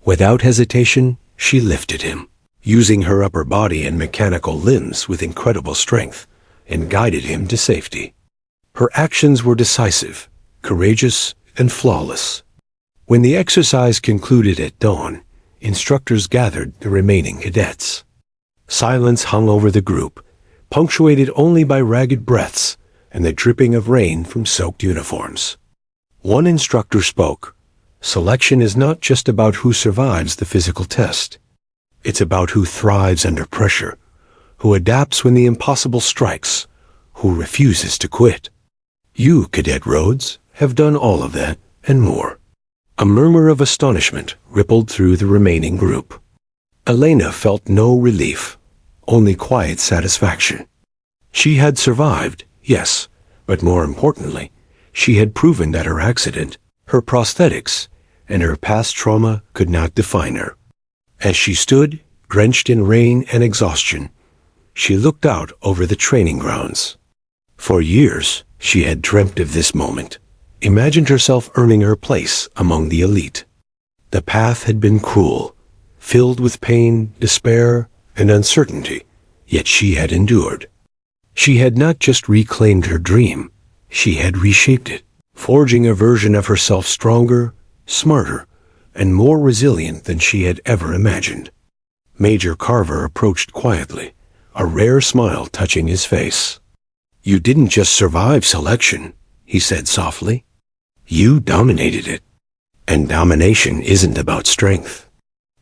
Speaker 1: Without hesitation, she lifted him, using her upper body and mechanical limbs with incredible strength, and guided him to safety. Her actions were decisive, courageous, and flawless. When the exercise concluded at dawn, instructors gathered the remaining cadets. Silence hung over the group, punctuated only by ragged breaths and the dripping of rain from soaked uniforms. One instructor spoke. "Selection is not just about who survives the physical test. It's about who thrives under pressure, who adapts when the impossible strikes, who refuses to quit. You, Cadet Rhodes, have done all of that and more." A murmur of astonishment rippled through the remaining group. Elena felt no relief, only quiet satisfaction. She had survived, yes, but more importantly, she had proven that her accident, her prosthetics, and her past trauma could not define her. As she stood, drenched in rain and exhaustion, she looked out over the training grounds. For years, she had dreamt of this moment, imagined herself earning her place among the elite. The path had been cruel, filled with pain, despair, and uncertainty, yet she had endured. She had not just reclaimed her dream, she had reshaped it, forging a version of herself stronger, smarter, and more resilient than she had ever imagined. Major Carver approached quietly, a rare smile touching his face. "You didn't just survive selection," he said softly. "You dominated it. And domination isn't about strength.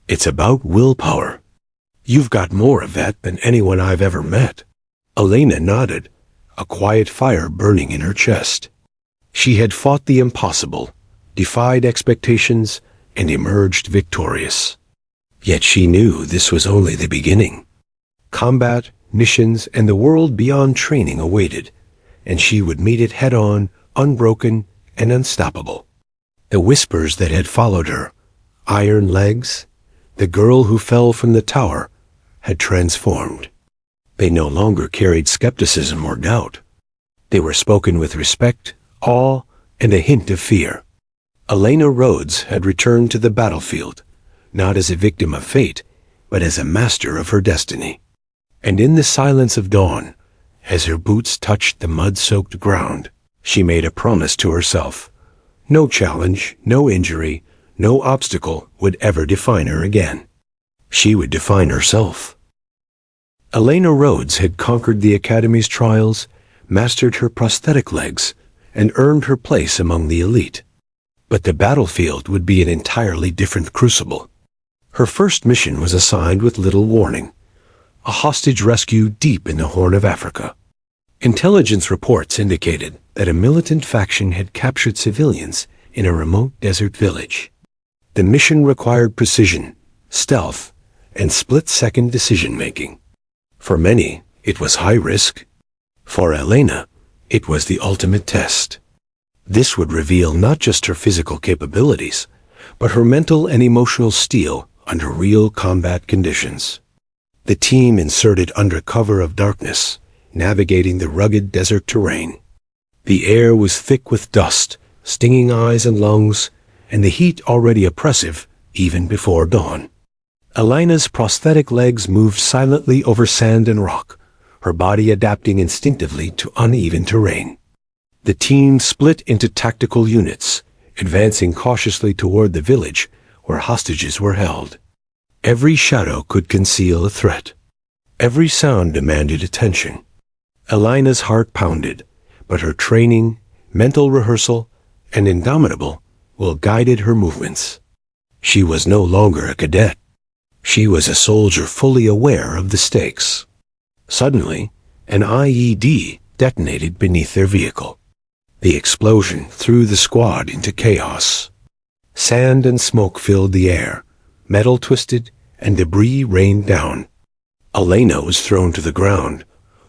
Speaker 1: It's about willpower. You've got more of that than anyone I've ever met." Elena nodded, a quiet fire burning in her chest. She had fought the impossible, defied expectations, and emerged victorious. Yet she knew this was only the beginning. Combat, missions, and the world beyond training awaited, and she would meet it head-on, unbroken, and unstoppable. The whispers that had followed her, iron legs, the girl who fell from the tower, had transformed. They no longer carried skepticism or doubt. They were spoken with respect, awe, and a hint of fear. Elena Rhodes had returned to the battlefield, not as a victim of fate, but as a master of her destiny. And in the silence of dawn, as her boots touched the mud-soaked ground, she made a promise to herself. No challenge, no injury, no obstacle would ever define her again. She would define herself. Elena Rhodes had conquered the Academy's trials, mastered her prosthetic legs, and earned her place among the elite. But the battlefield would be an entirely different crucible. Her first mission was assigned with little warning, a hostage rescue deep in the Horn of Africa. Intelligence reports indicated that a militant faction had captured civilians in a remote desert village. The mission required precision, stealth, and split-second decision-making. For many, it was high risk. For Elena, it was the ultimate test. This would reveal not just her physical capabilities, but her mental and emotional steel under real combat conditions. The team inserted under cover of darkness, navigating the rugged desert terrain. The air was thick with dust, stinging eyes and lungs, and the heat already oppressive even before dawn. Elena's prosthetic legs moved silently over sand and rock, her body adapting instinctively to uneven terrain. The team split into tactical units, advancing cautiously toward the village where hostages were held. Every shadow could conceal a threat. Every sound demanded attention. Elena's heart pounded, but her training, mental rehearsal, and indomitable will guided her movements. She was no longer a cadet. She was a soldier fully aware of the stakes. Suddenly, an IED detonated beneath their vehicle. The explosion threw the squad into chaos. Sand and smoke filled the air, metal twisted, and debris rained down. Elena was thrown to the ground,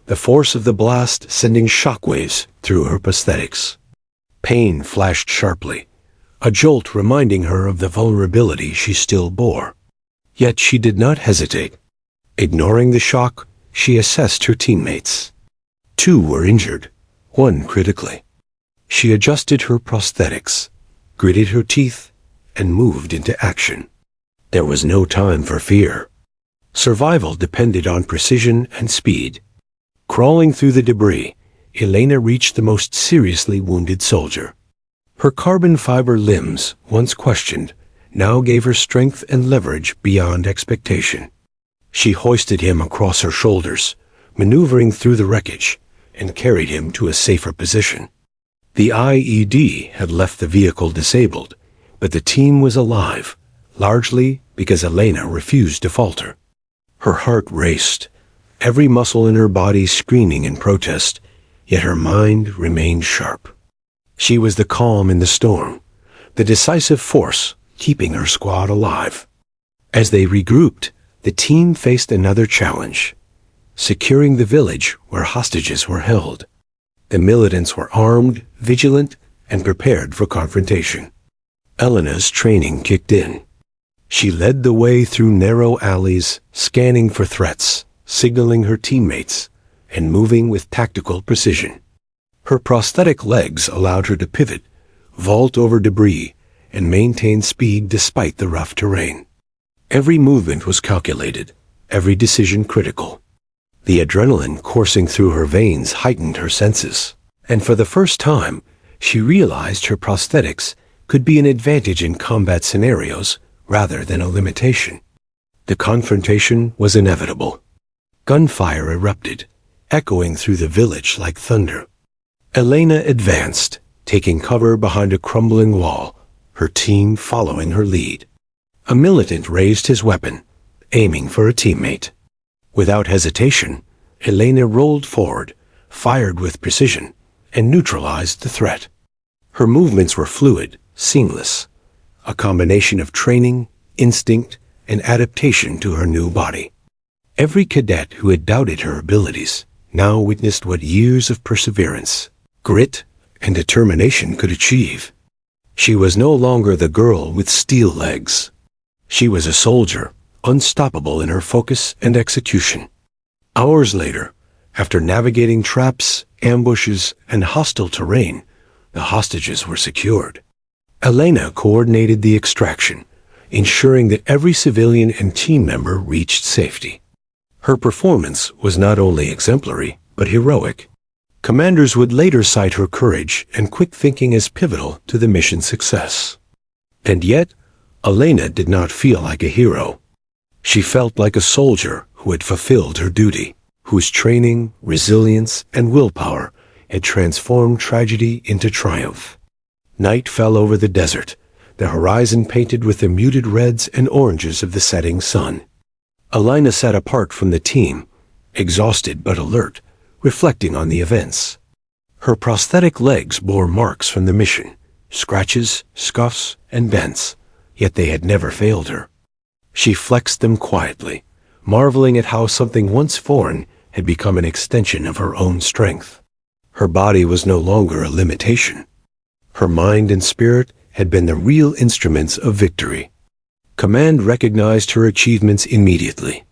Speaker 1: the force of the blast sending shockwaves through her prosthetics. Pain flashed sharply, a jolt reminding her of the vulnerability she still bore. Yet she did not hesitate. Ignoring the shock, she assessed her teammates. 2 were injured, 1 critically. She adjusted her prosthetics, gritted her teeth, and moved into action. There was no time for fear. Survival depended on precision and speed. Crawling through the debris, Elena reached the most seriously wounded soldier. Her carbon fiber limbs, once questioned, now gave her strength and leverage beyond expectation. She hoisted him across her shoulders, maneuvering through the wreckage, and carried him to a safer position. The IED had left the vehicle disabled, but the team was alive, largely because Elena refused to falter. Her heart raced, every muscle in her body screaming in protest, yet her mind remained sharp. She was the calm in the storm, the decisive force keeping her squad alive. As they regrouped, the team faced another challenge: securing the village where hostages were held. The militants were armed, vigilant, and prepared for confrontation. Elena's training kicked in. She led the way through narrow alleys, scanning for threats, signaling her teammates, and moving with tactical precision. Her prosthetic legs allowed her to pivot, vault over debris, and maintain speed despite the rough terrain. Every movement was calculated, every decision critical. The adrenaline coursing through her veins heightened her senses, and for the first time, she realized her prosthetics could be an advantage in combat scenarios rather than a limitation. The confrontation was inevitable. Gunfire erupted, echoing through the village like thunder. Elena advanced, taking cover behind a crumbling wall, her team following her lead. A militant raised his weapon, aiming for a teammate. Without hesitation, Elena rolled forward, fired with precision, and neutralized the threat. Her movements were fluid, seamless, a combination of training, instinct, and adaptation to her new body. Every cadet who had doubted her abilities now witnessed what years of perseverance, grit, and determination could achieve. She was no longer the girl with steel legs. She was a soldier, unstoppable in her focus and execution. Hours later, after navigating traps, ambushes, and hostile terrain, the hostages were secured. Elena coordinated the extraction, ensuring that every civilian and team member reached safety. Her performance was not only exemplary, but heroic. Commanders would later cite her courage and quick thinking as pivotal to the mission's success. And yet, Elena did not feel like a hero. She felt like a soldier who had fulfilled her duty, whose training, resilience, and willpower had transformed tragedy into triumph. Night fell over the desert, the horizon painted with the muted reds and oranges of the setting sun. Elena sat apart from the team, exhausted but alert, reflecting on the events. Her prosthetic legs bore marks from the mission, scratches, scuffs, and bends, yet they had never failed her. She flexed them quietly, marveling at how something once foreign had become an extension of her own strength. Her body was no longer a limitation. Her mind and spirit had been the real instruments of victory. Command recognized her achievements immediately.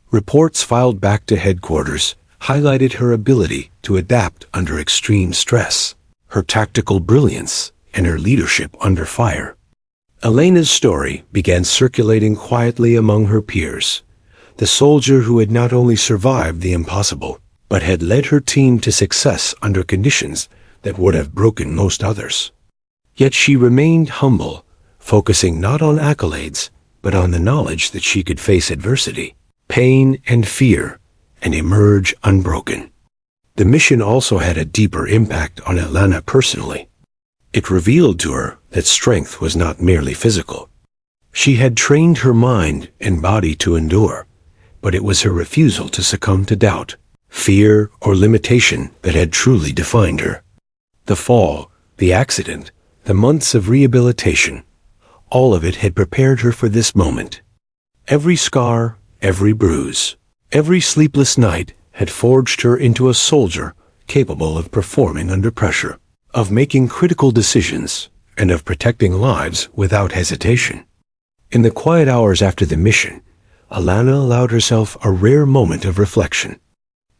Speaker 1: Reports filed back to headquarters highlighted her ability to adapt under extreme stress, her tactical brilliance, and her leadership under fire. Elena's story began circulating quietly among her peers, the soldier who had not only survived the impossible, but had led her team to success under conditions that would have broken most others. Yet she remained humble, focusing not on accolades, but on the knowledge that she could face adversity, pain, and fear, and emerge unbroken. The mission also had a deeper impact on Elena personally. It revealed to her that strength was not merely physical. She had trained her mind and body to endure, but it was her refusal to succumb to doubt, fear, or limitation that had truly defined her. The fall, the accident, the months of rehabilitation, all of it had prepared her for this moment. Every scar, every bruise, every sleepless night had forged her into a soldier capable of performing under pressure, of making critical decisions, and of protecting lives without hesitation. In the quiet hours after the mission, Elena allowed herself a rare moment of reflection.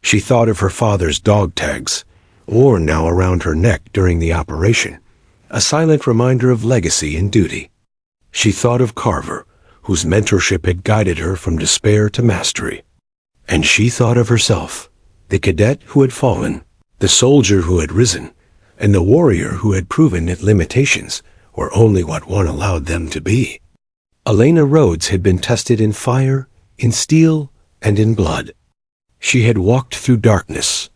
Speaker 1: She thought of her father's dog tags, worn now around her neck during the operation, a silent reminder of legacy and duty. She thought of Carver, whose mentorship had guided her from despair to mastery. And she thought of herself, the cadet who had fallen, the soldier who had risen, and the warrior who had proven that limitations were only what one allowed them to be. Elena Rhodes had been tested in fire, in steel, and in blood. She had walked through darkness,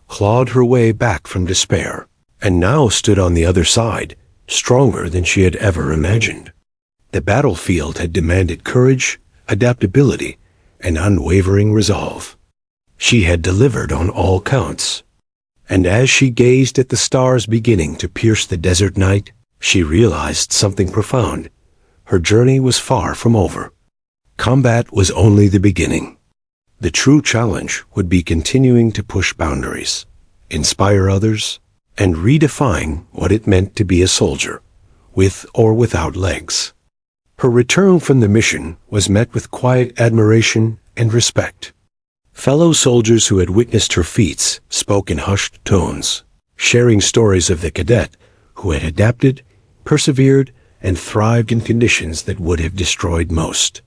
Speaker 1: clawed her way back from despair, and now stood on the other side, stronger than she had ever imagined. The battlefield had demanded courage, adaptability, and unwavering resolve. She had delivered on all counts. And as she gazed at the stars beginning to pierce the desert night, she realized something profound. Her journey was far from over. Combat was only the beginning. The true challenge would be continuing to push boundaries, inspire others, and redefine what it meant to be a soldier, with or without legs. Her return from the mission was met with quiet admiration and respect. Fellow soldiers who had witnessed her feats spoke in hushed tones, sharing stories of the cadet who had adapted, persevered, and thrived in conditions that would have destroyed most.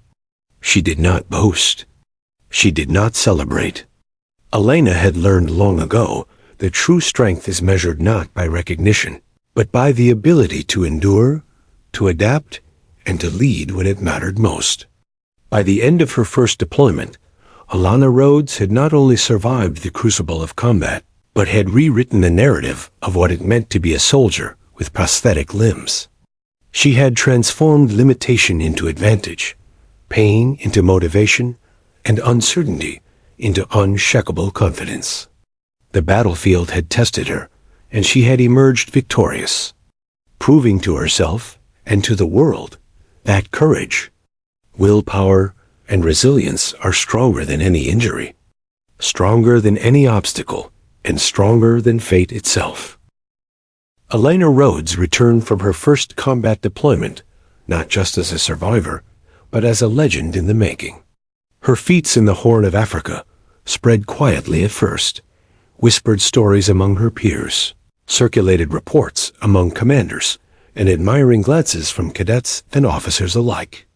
Speaker 1: She did not boast. She did not celebrate. Elena had learned long ago that true strength is measured not by recognition, but by the ability to endure, to adapt, and to lead when it mattered most. By the end of her first deployment, Elena Rhodes had not only survived the crucible of combat, but had rewritten the narrative of what it meant to be a soldier with prosthetic limbs. She had transformed limitation into advantage, pain into motivation, and uncertainty into unshakable confidence. The battlefield had tested her, and she had emerged victorious, proving to herself and to the world that courage, willpower, and resilience are stronger than any injury, stronger than any obstacle, and stronger than fate itself. Elena Rhodes returned from her first combat deployment, not just as a survivor, but as a legend in the making. Her feats in the Horn of Africa spread quietly at first, whispered stories among her peers, circulated reports among commanders, and admiring glances from cadets and officers alike.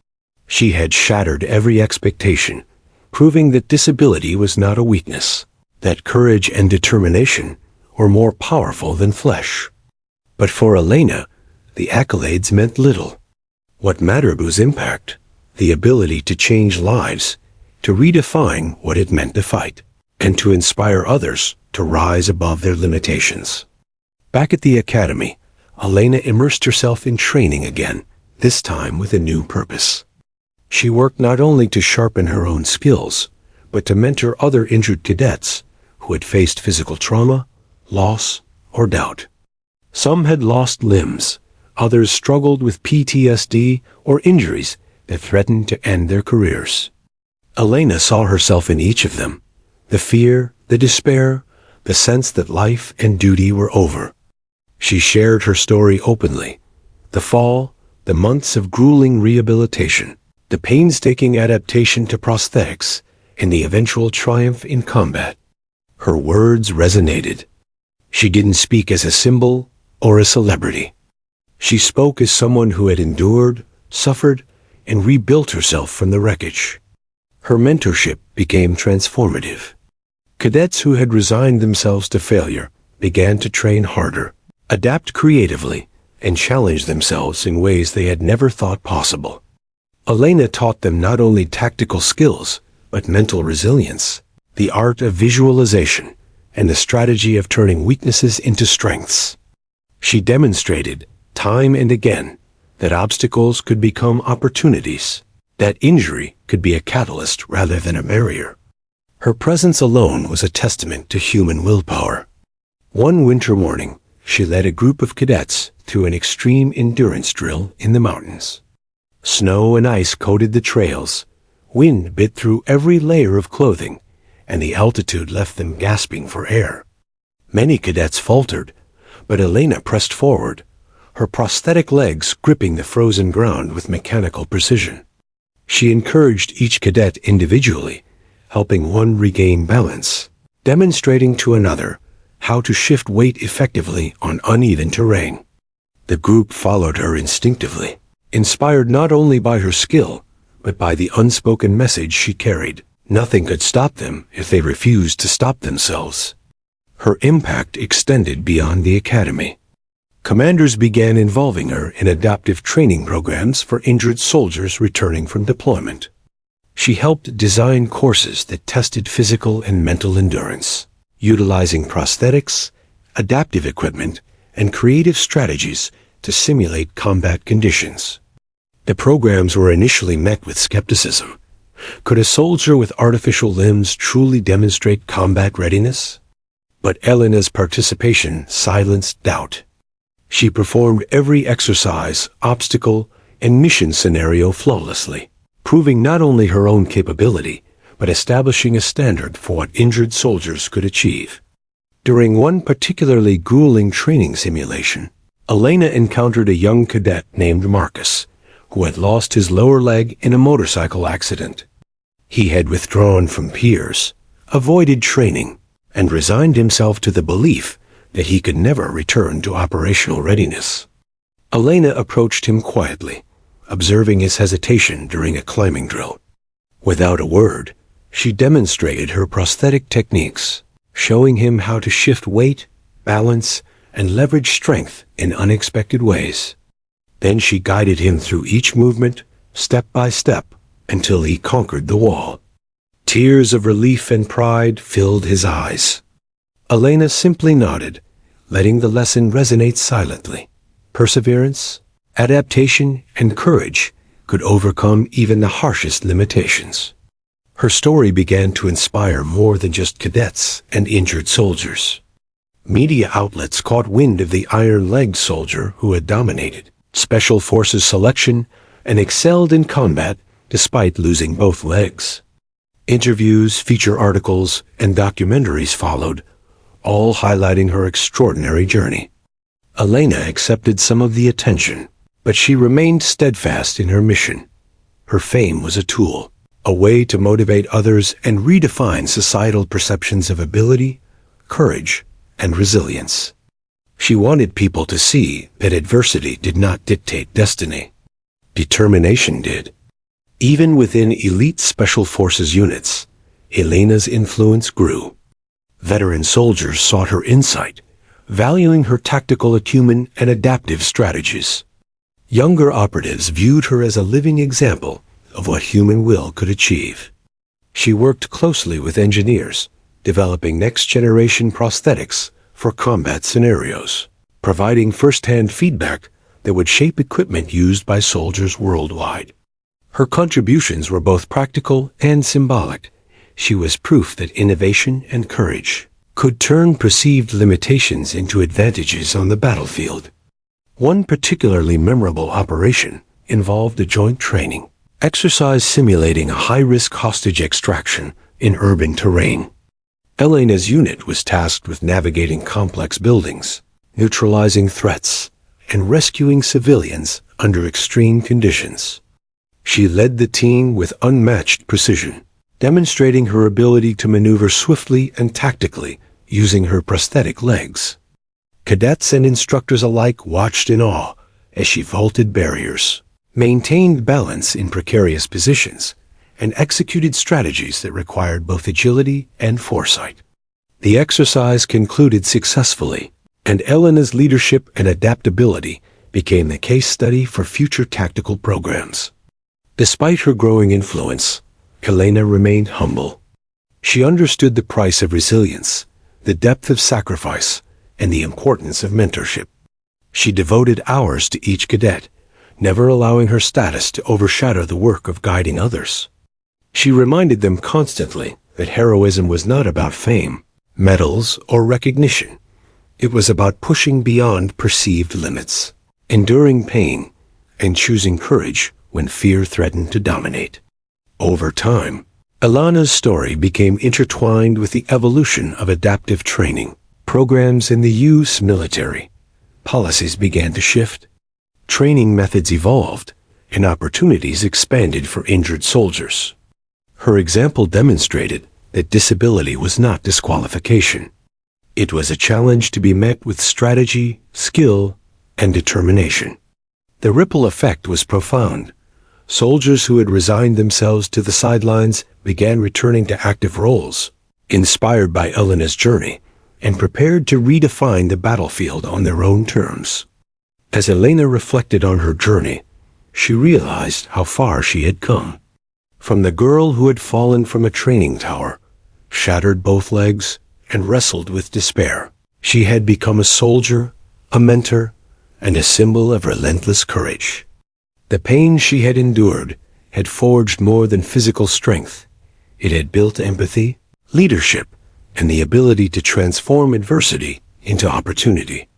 Speaker 1: She had shattered every expectation, proving that disability was not a weakness, that courage and determination were more powerful than flesh. But for Elena, the accolades meant little. What mattered was impact, the ability to change lives, to redefine what it meant to fight, and to inspire others to rise above their limitations. Back at the academy, Elena immersed herself in training again, this time with a new purpose. She worked not only to sharpen her own skills, but to mentor other injured cadets who had faced physical trauma, loss, or doubt. Some had lost limbs, others struggled with PTSD or injuries that threatened to end their careers. Elena saw herself in each of them, the fear, the despair, the sense that life and duty were over. She shared her story openly, the fall, the months of grueling rehabilitation, the painstaking adaptation to prosthetics, and the eventual triumph in combat. Her words resonated. She didn't speak as a symbol or a celebrity. She spoke as someone who had endured, suffered, and rebuilt herself from the wreckage. Her mentorship became transformative. Cadets who had resigned themselves to failure began to train harder, adapt creatively, and challenge themselves in ways they had never thought possible. Elena taught them not only tactical skills, but mental resilience, the art of visualization, and the strategy of turning weaknesses into strengths. She demonstrated, time and again, that obstacles could become opportunities, that injury could be a catalyst rather than a barrier. Her presence alone was a testament to human willpower. One winter morning, she led a group of cadets through an extreme endurance drill in the mountains. Snow and ice coated the trails, wind bit through every layer of clothing, and the altitude left them gasping for air. Many cadets faltered, but Elena pressed forward, her prosthetic legs gripping the frozen ground with mechanical precision. She encouraged each cadet individually, helping one regain balance, demonstrating to another how to shift weight effectively on uneven terrain. The group followed her instinctively, inspired not only by her skill, but by the unspoken message she carried. Nothing could stop them if they refused to stop themselves. Her impact extended beyond the academy. Commanders began involving her in adaptive training programs for injured soldiers returning from deployment. She helped design courses that tested physical and mental endurance, utilizing prosthetics, adaptive equipment, and creative strategies to simulate combat conditions. The programs were initially met with skepticism. Could a soldier with artificial limbs truly demonstrate combat readiness? But Elena's participation silenced doubt. She performed every exercise, obstacle, and mission scenario flawlessly, proving not only her own capability, but establishing a standard for what injured soldiers could achieve. During one particularly grueling training simulation, Elena encountered a young cadet named Marcus, who had lost his lower leg in a motorcycle accident. He had withdrawn from peers, avoided training, and resigned himself to the belief that he could never return to operational readiness. Elena approached him quietly, observing his hesitation during a climbing drill. Without a word, she demonstrated her prosthetic techniques, showing him how to shift weight, balance, and leverage strength in unexpected ways. Then she guided him through each movement, step by step, until he conquered the wall. Tears of relief and pride filled his eyes. Elena simply nodded, letting the lesson resonate silently. Perseverance, adaptation, and courage could overcome even the harshest limitations. Her story began to inspire more than just cadets and injured soldiers. Media outlets caught wind of the iron-legged soldier who had dominated Special Forces selection and excelled in combat despite losing both legs. Interviews, feature articles, and documentaries followed, all highlighting her extraordinary journey. Elena accepted some of the attention, but she remained steadfast in her mission. Her fame was a tool, a way to motivate others and redefine societal perceptions of ability, courage, and resilience. She wanted people to see that adversity did not dictate destiny. Determination did. Even within elite special forces units, Elena's influence grew. Veteran soldiers sought her insight, valuing her tactical acumen and adaptive strategies. Younger operatives viewed her as a living example of what human will could achieve. She worked closely with engineers, developing next-generation prosthetics for combat scenarios, providing first-hand feedback that would shape equipment used by soldiers worldwide. Her contributions were both practical and symbolic. She was proof that innovation and courage could turn perceived limitations into advantages on the battlefield. One particularly memorable operation involved a joint training exercise simulating a high-risk hostage extraction in urban terrain. Elena's unit was tasked with navigating complex buildings, neutralizing threats, and rescuing civilians under extreme conditions. She led the team with unmatched precision, demonstrating her ability to maneuver swiftly and tactically using her prosthetic legs. Cadets and instructors alike watched in awe as she vaulted barriers, maintained balance in precarious positions, and executed strategies that required both agility and foresight. The exercise concluded successfully, and Elena's leadership and adaptability became the case study for future tactical programs. Despite her growing influence, Elena remained humble. She understood the price of resilience, the depth of sacrifice, and the importance of mentorship. She devoted hours to each cadet, never allowing her status to overshadow the work of guiding others. She reminded them constantly that heroism was not about fame, medals, or recognition. It was about pushing beyond perceived limits, enduring pain, and choosing courage when fear threatened to dominate. Over time, Elena's story became intertwined with the evolution of adaptive training. Programs in the U.S. military, policies began to shift, training methods evolved, and opportunities expanded for injured soldiers. Her example demonstrated that disability was not disqualification. It was a challenge to be met with strategy, skill, and determination. The ripple effect was profound. Soldiers who had resigned themselves to the sidelines began returning to active roles, inspired by Elena's journey, and prepared to redefine the battlefield on their own terms. As Elena reflected on her journey, she realized how far she had come. From the girl who had fallen from a training tower, shattered both legs, and wrestled with despair, she had become a soldier, a mentor, and a symbol of relentless courage. The pain she had endured had forged more than physical strength. It had built empathy, leadership, and the ability to transform adversity into opportunity.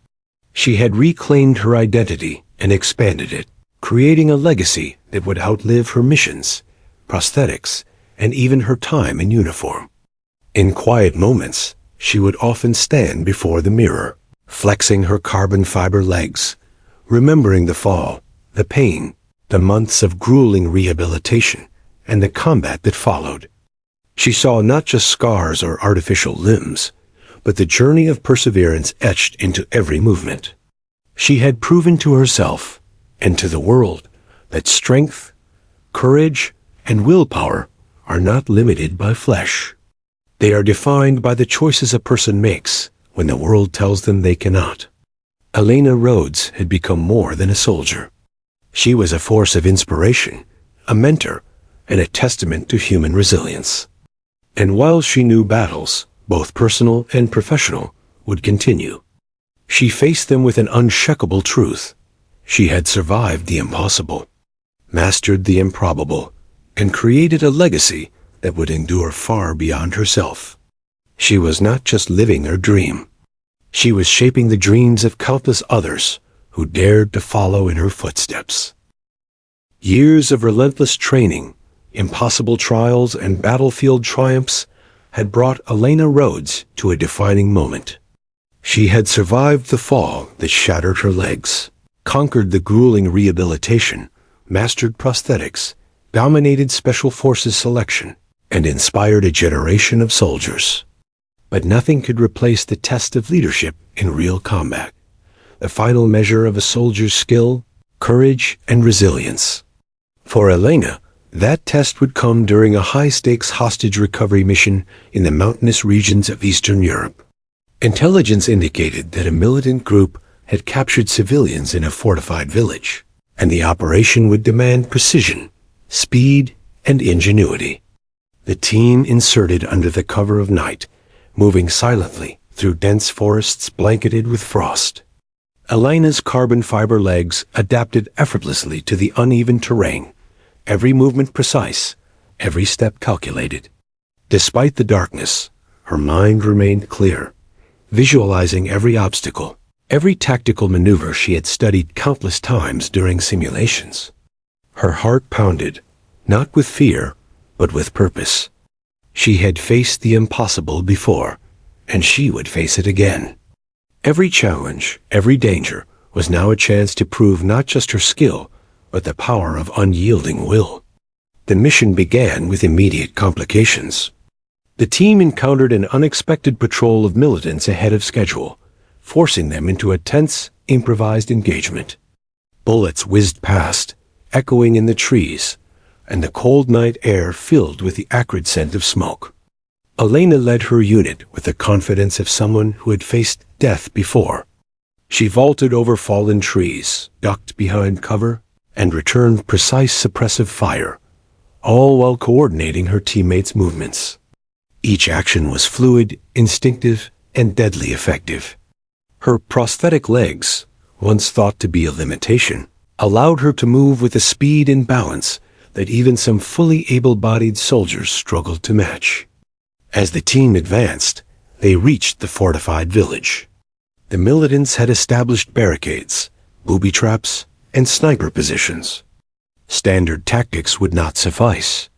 Speaker 1: She had reclaimed her identity and expanded it, creating a legacy that would outlive her missions, prosthetics, and even her time in uniform. In quiet moments, she would often stand before the mirror, flexing her carbon fiber legs, remembering the fall, the pain, the months of grueling rehabilitation, and the combat that followed. She saw not just scars or artificial limbs, but the journey of perseverance etched into every movement. She had proven to herself and to the world that strength, courage, and willpower are not limited by flesh. They are defined by the choices a person makes when the world tells them they cannot. Elena Rhodes had become more than a soldier. She was a force of inspiration, a mentor, and a testament to human resilience. And while she knew battles, both personal and professional, would continue, she faced them with an unshakable truth. She had survived the impossible, mastered the improbable, and created a legacy that would endure far beyond herself. She was not just living her dream. She was shaping the dreams of countless others who dared to follow in her footsteps. Years of relentless training, impossible trials, and battlefield triumphs had brought Elena Rhodes to a defining moment. She had survived the fall that shattered her legs, conquered the grueling rehabilitation, mastered prosthetics, dominated Special Forces selection, and inspired a generation of soldiers. But nothing could replace the test of leadership in real combat, the final measure of a soldier's skill, courage, and resilience. For Elena, That test would come during a high-stakes hostage recovery mission in the mountainous regions of Eastern Europe. Intelligence indicated that a militant group had captured civilians in a fortified village, and the operation would demand precision, speed, and ingenuity. The team inserted under the cover of night, moving silently through dense forests blanketed with frost. Elena's carbon fiber legs adapted effortlessly to the uneven terrain, every movement precise, every step calculated. Despite the darkness, her mind remained clear, visualizing every obstacle, every tactical maneuver she had studied countless times during simulations. Her heart pounded, not with fear, but with purpose. She had faced the impossible before, and she would face it again. Every challenge, every danger, was now a chance to prove not just her skill, but the power of unyielding will. The mission began with immediate complications. The team encountered an unexpected patrol of militants ahead of schedule, forcing them into a tense, improvised engagement. Bullets whizzed past, echoing in the trees, and the cold night air filled with the acrid scent of smoke. Elena led her unit with the confidence of someone who had faced death before. She vaulted over fallen trees, ducked behind cover, and returned precise suppressive fire, all while coordinating her teammates' movements. Each action was fluid, instinctive, and deadly effective. Her prosthetic legs, once thought to be a limitation, allowed her to move with a speed and balance that even some fully able-bodied soldiers struggled to match. As the team advanced, they reached the fortified village. The militants had established barricades, booby traps, and sniper positions. Standard tactics would not suffice.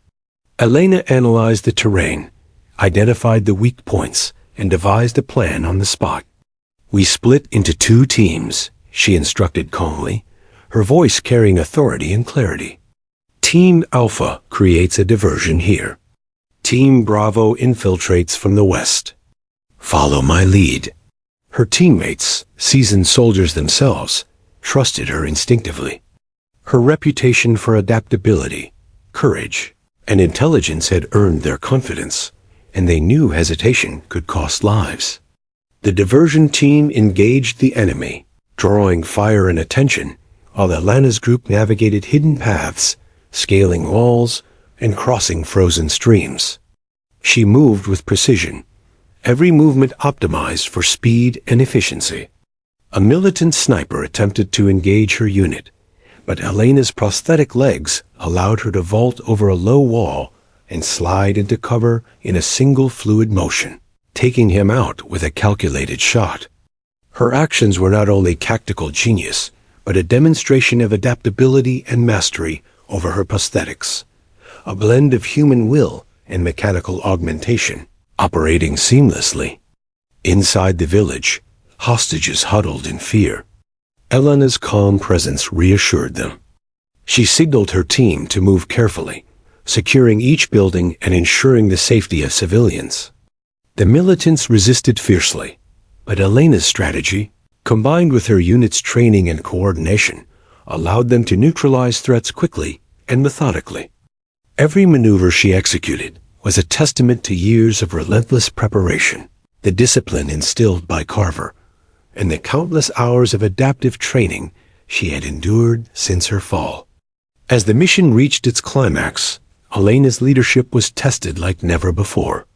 Speaker 1: Elena analyzed the terrain, identified the weak points, and devised a plan on the spot. "We split into 2 teams," she instructed calmly, her voice carrying authority and clarity. "Team Alpha creates a diversion here. Team Bravo infiltrates from the west. Follow my lead." Her teammates, seasoned soldiers themselves, trusted her instinctively. Her reputation for adaptability, courage, and intelligence had earned their confidence, and they knew hesitation could cost lives. The diversion team engaged the enemy, drawing fire and attention, while Elena's group navigated hidden paths, scaling walls, and crossing frozen streams. She moved with precision, every movement optimized for speed and efficiency. A militant sniper attempted to engage her unit, but Elena's prosthetic legs allowed her to vault over a low wall and slide into cover in a single fluid motion, taking him out with a calculated shot. Her actions were not only tactical genius, but a demonstration of adaptability and mastery over her prosthetics, a blend of human will and mechanical augmentation, operating seamlessly. Inside the village, hostages huddled in fear. Elena's calm presence reassured them. She signaled her team to move carefully, securing each building and ensuring the safety of civilians. The militants resisted fiercely, but Elena's strategy, combined with her unit's training and coordination, allowed them to neutralize threats quickly and methodically. Every maneuver she executed was a testament to years of relentless preparation, the discipline instilled by Carver, and the countless hours of adaptive training she had endured since her fall. As the mission reached its climax, Elena's leadership was tested like never before.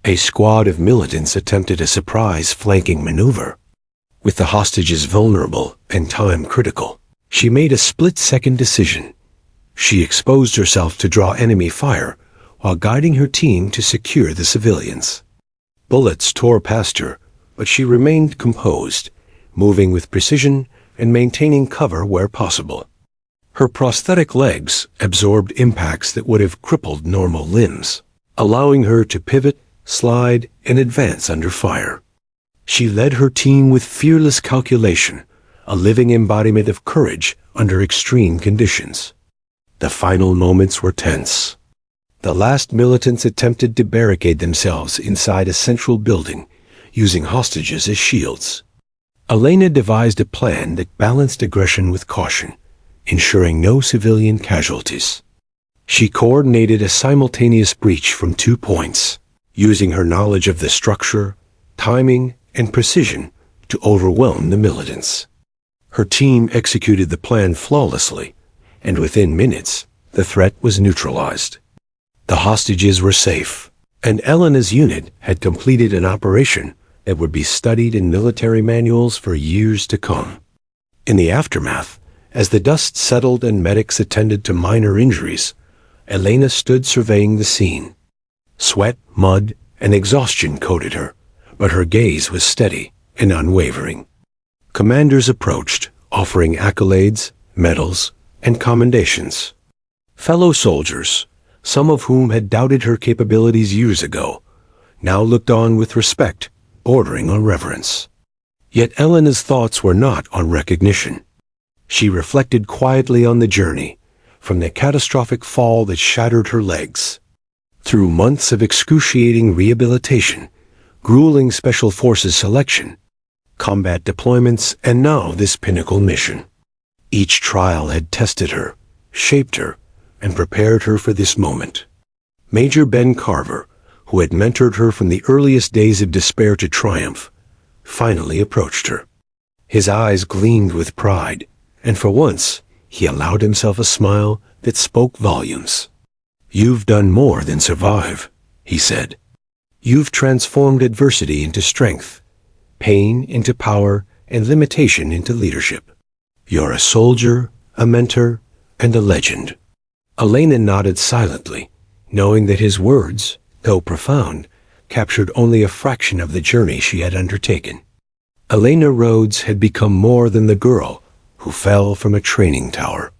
Speaker 1: A squad of militants attempted a surprise flanking maneuver. With the hostages vulnerable and time critical, she made a split-second decision. She exposed herself to draw enemy fire while guiding her team to secure the civilians. Bullets tore past her, but she remained composed, moving with precision and maintaining cover where possible. Her prosthetic legs absorbed impacts that would have crippled normal limbs, allowing her to pivot, slide, and advance under fire. She led her team with fearless calculation, a living embodiment of courage under extreme conditions. The final moments were tense. The last militants attempted to barricade themselves inside a central building, using hostages as shields. Elena devised a plan that balanced aggression with caution, ensuring no civilian casualties. She coordinated a simultaneous breach from 2 points, using her knowledge of the structure, timing, and precision to overwhelm the militants. Her team executed the plan flawlessly, and within minutes, the threat was neutralized. The hostages were safe, and Elena's unit had completed an operation that would be studied in military manuals for years to come. In the aftermath, as the dust settled and medics attended to minor injuries, Elena stood surveying the scene. Sweat, mud, and exhaustion coated her, but her gaze was steady and unwavering. Commanders approached, offering accolades, medals, and commendations. Fellow soldiers, some of whom had doubted her capabilities years ago, now looked on with respect, bordering on reverence. Yet Elena's thoughts were not on recognition. She reflected quietly on the journey, from the catastrophic fall that shattered her legs, through months of excruciating rehabilitation, grueling special forces selection, combat deployments, and now this pinnacle mission. Each trial had tested her, shaped her, and prepared her for this moment. Major Ben Carver, who had mentored her from the earliest days of despair to triumph, finally approached her. His eyes gleamed with pride, and for once, he allowed himself a smile that spoke volumes. "You've done more than survive," he said. "You've transformed adversity into strength, pain into power, and limitation into leadership. You're a soldier, a mentor, and a legend." Elena nodded silently, knowing that his words, though profound, captured only a fraction of the journey she had undertaken. Elena Rhodes had become more than the girl who fell from a training tower.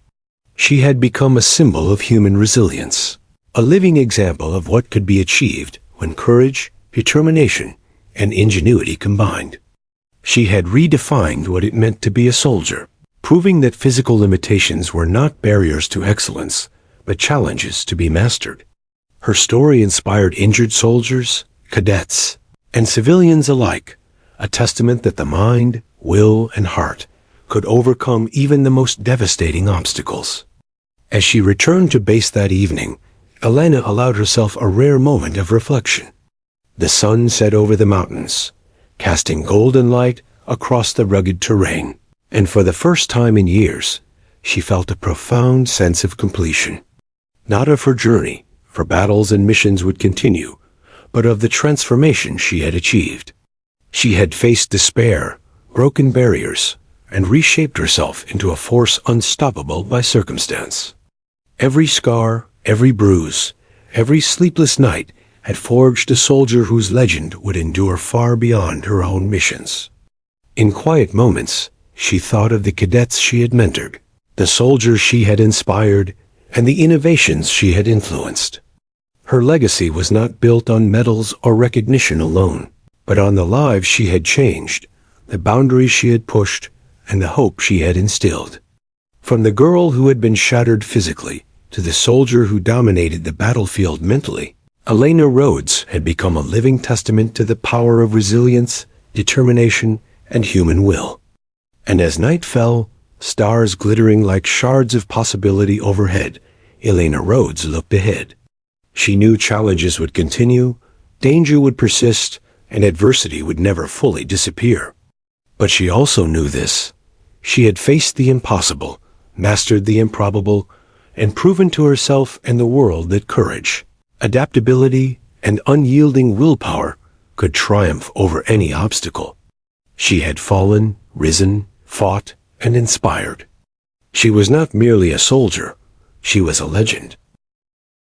Speaker 1: She had become a symbol of human resilience, a living example of what could be achieved when courage, determination, and ingenuity combined. She had redefined what it meant to be a soldier, proving that physical limitations were not barriers to excellence, but challenges to be mastered. Her story inspired injured soldiers, cadets, and civilians alike, a testament that the mind, will, and heart could overcome even the most devastating obstacles. As she returned to base that evening, Elena allowed herself a rare moment of reflection. The sun set over the mountains, casting golden light across the rugged terrain, and for the first time in years, she felt a profound sense of completion. Not of her journey, for battles and missions would continue, but of the transformation she had achieved. She had faced despair, broken barriers, and reshaped herself into a force unstoppable by circumstance. Every scar, every bruise, every sleepless night had forged a soldier whose legend would endure far beyond her own missions. In quiet moments, she thought of the cadets she had mentored, the soldiers she had inspired, and the innovations she had influenced. Her legacy was not built on medals or recognition alone, but on the lives she had changed, the boundaries she had pushed, and the hope she had instilled. From the girl who had been shattered physically to the soldier who dominated the battlefield mentally, Elena Rhodes had become a living testament to the power of resilience, determination, and human will. And as night fell, stars glittering like shards of possibility overhead, Elena Rhodes looked ahead. She knew challenges would continue, danger would persist, and adversity would never fully disappear. But she also knew this. She had faced the impossible, mastered the improbable, and proven to herself and the world that courage, adaptability, and unyielding willpower could triumph over any obstacle. She had fallen, risen, fought, and inspired. She was not merely a soldier, she was a legend.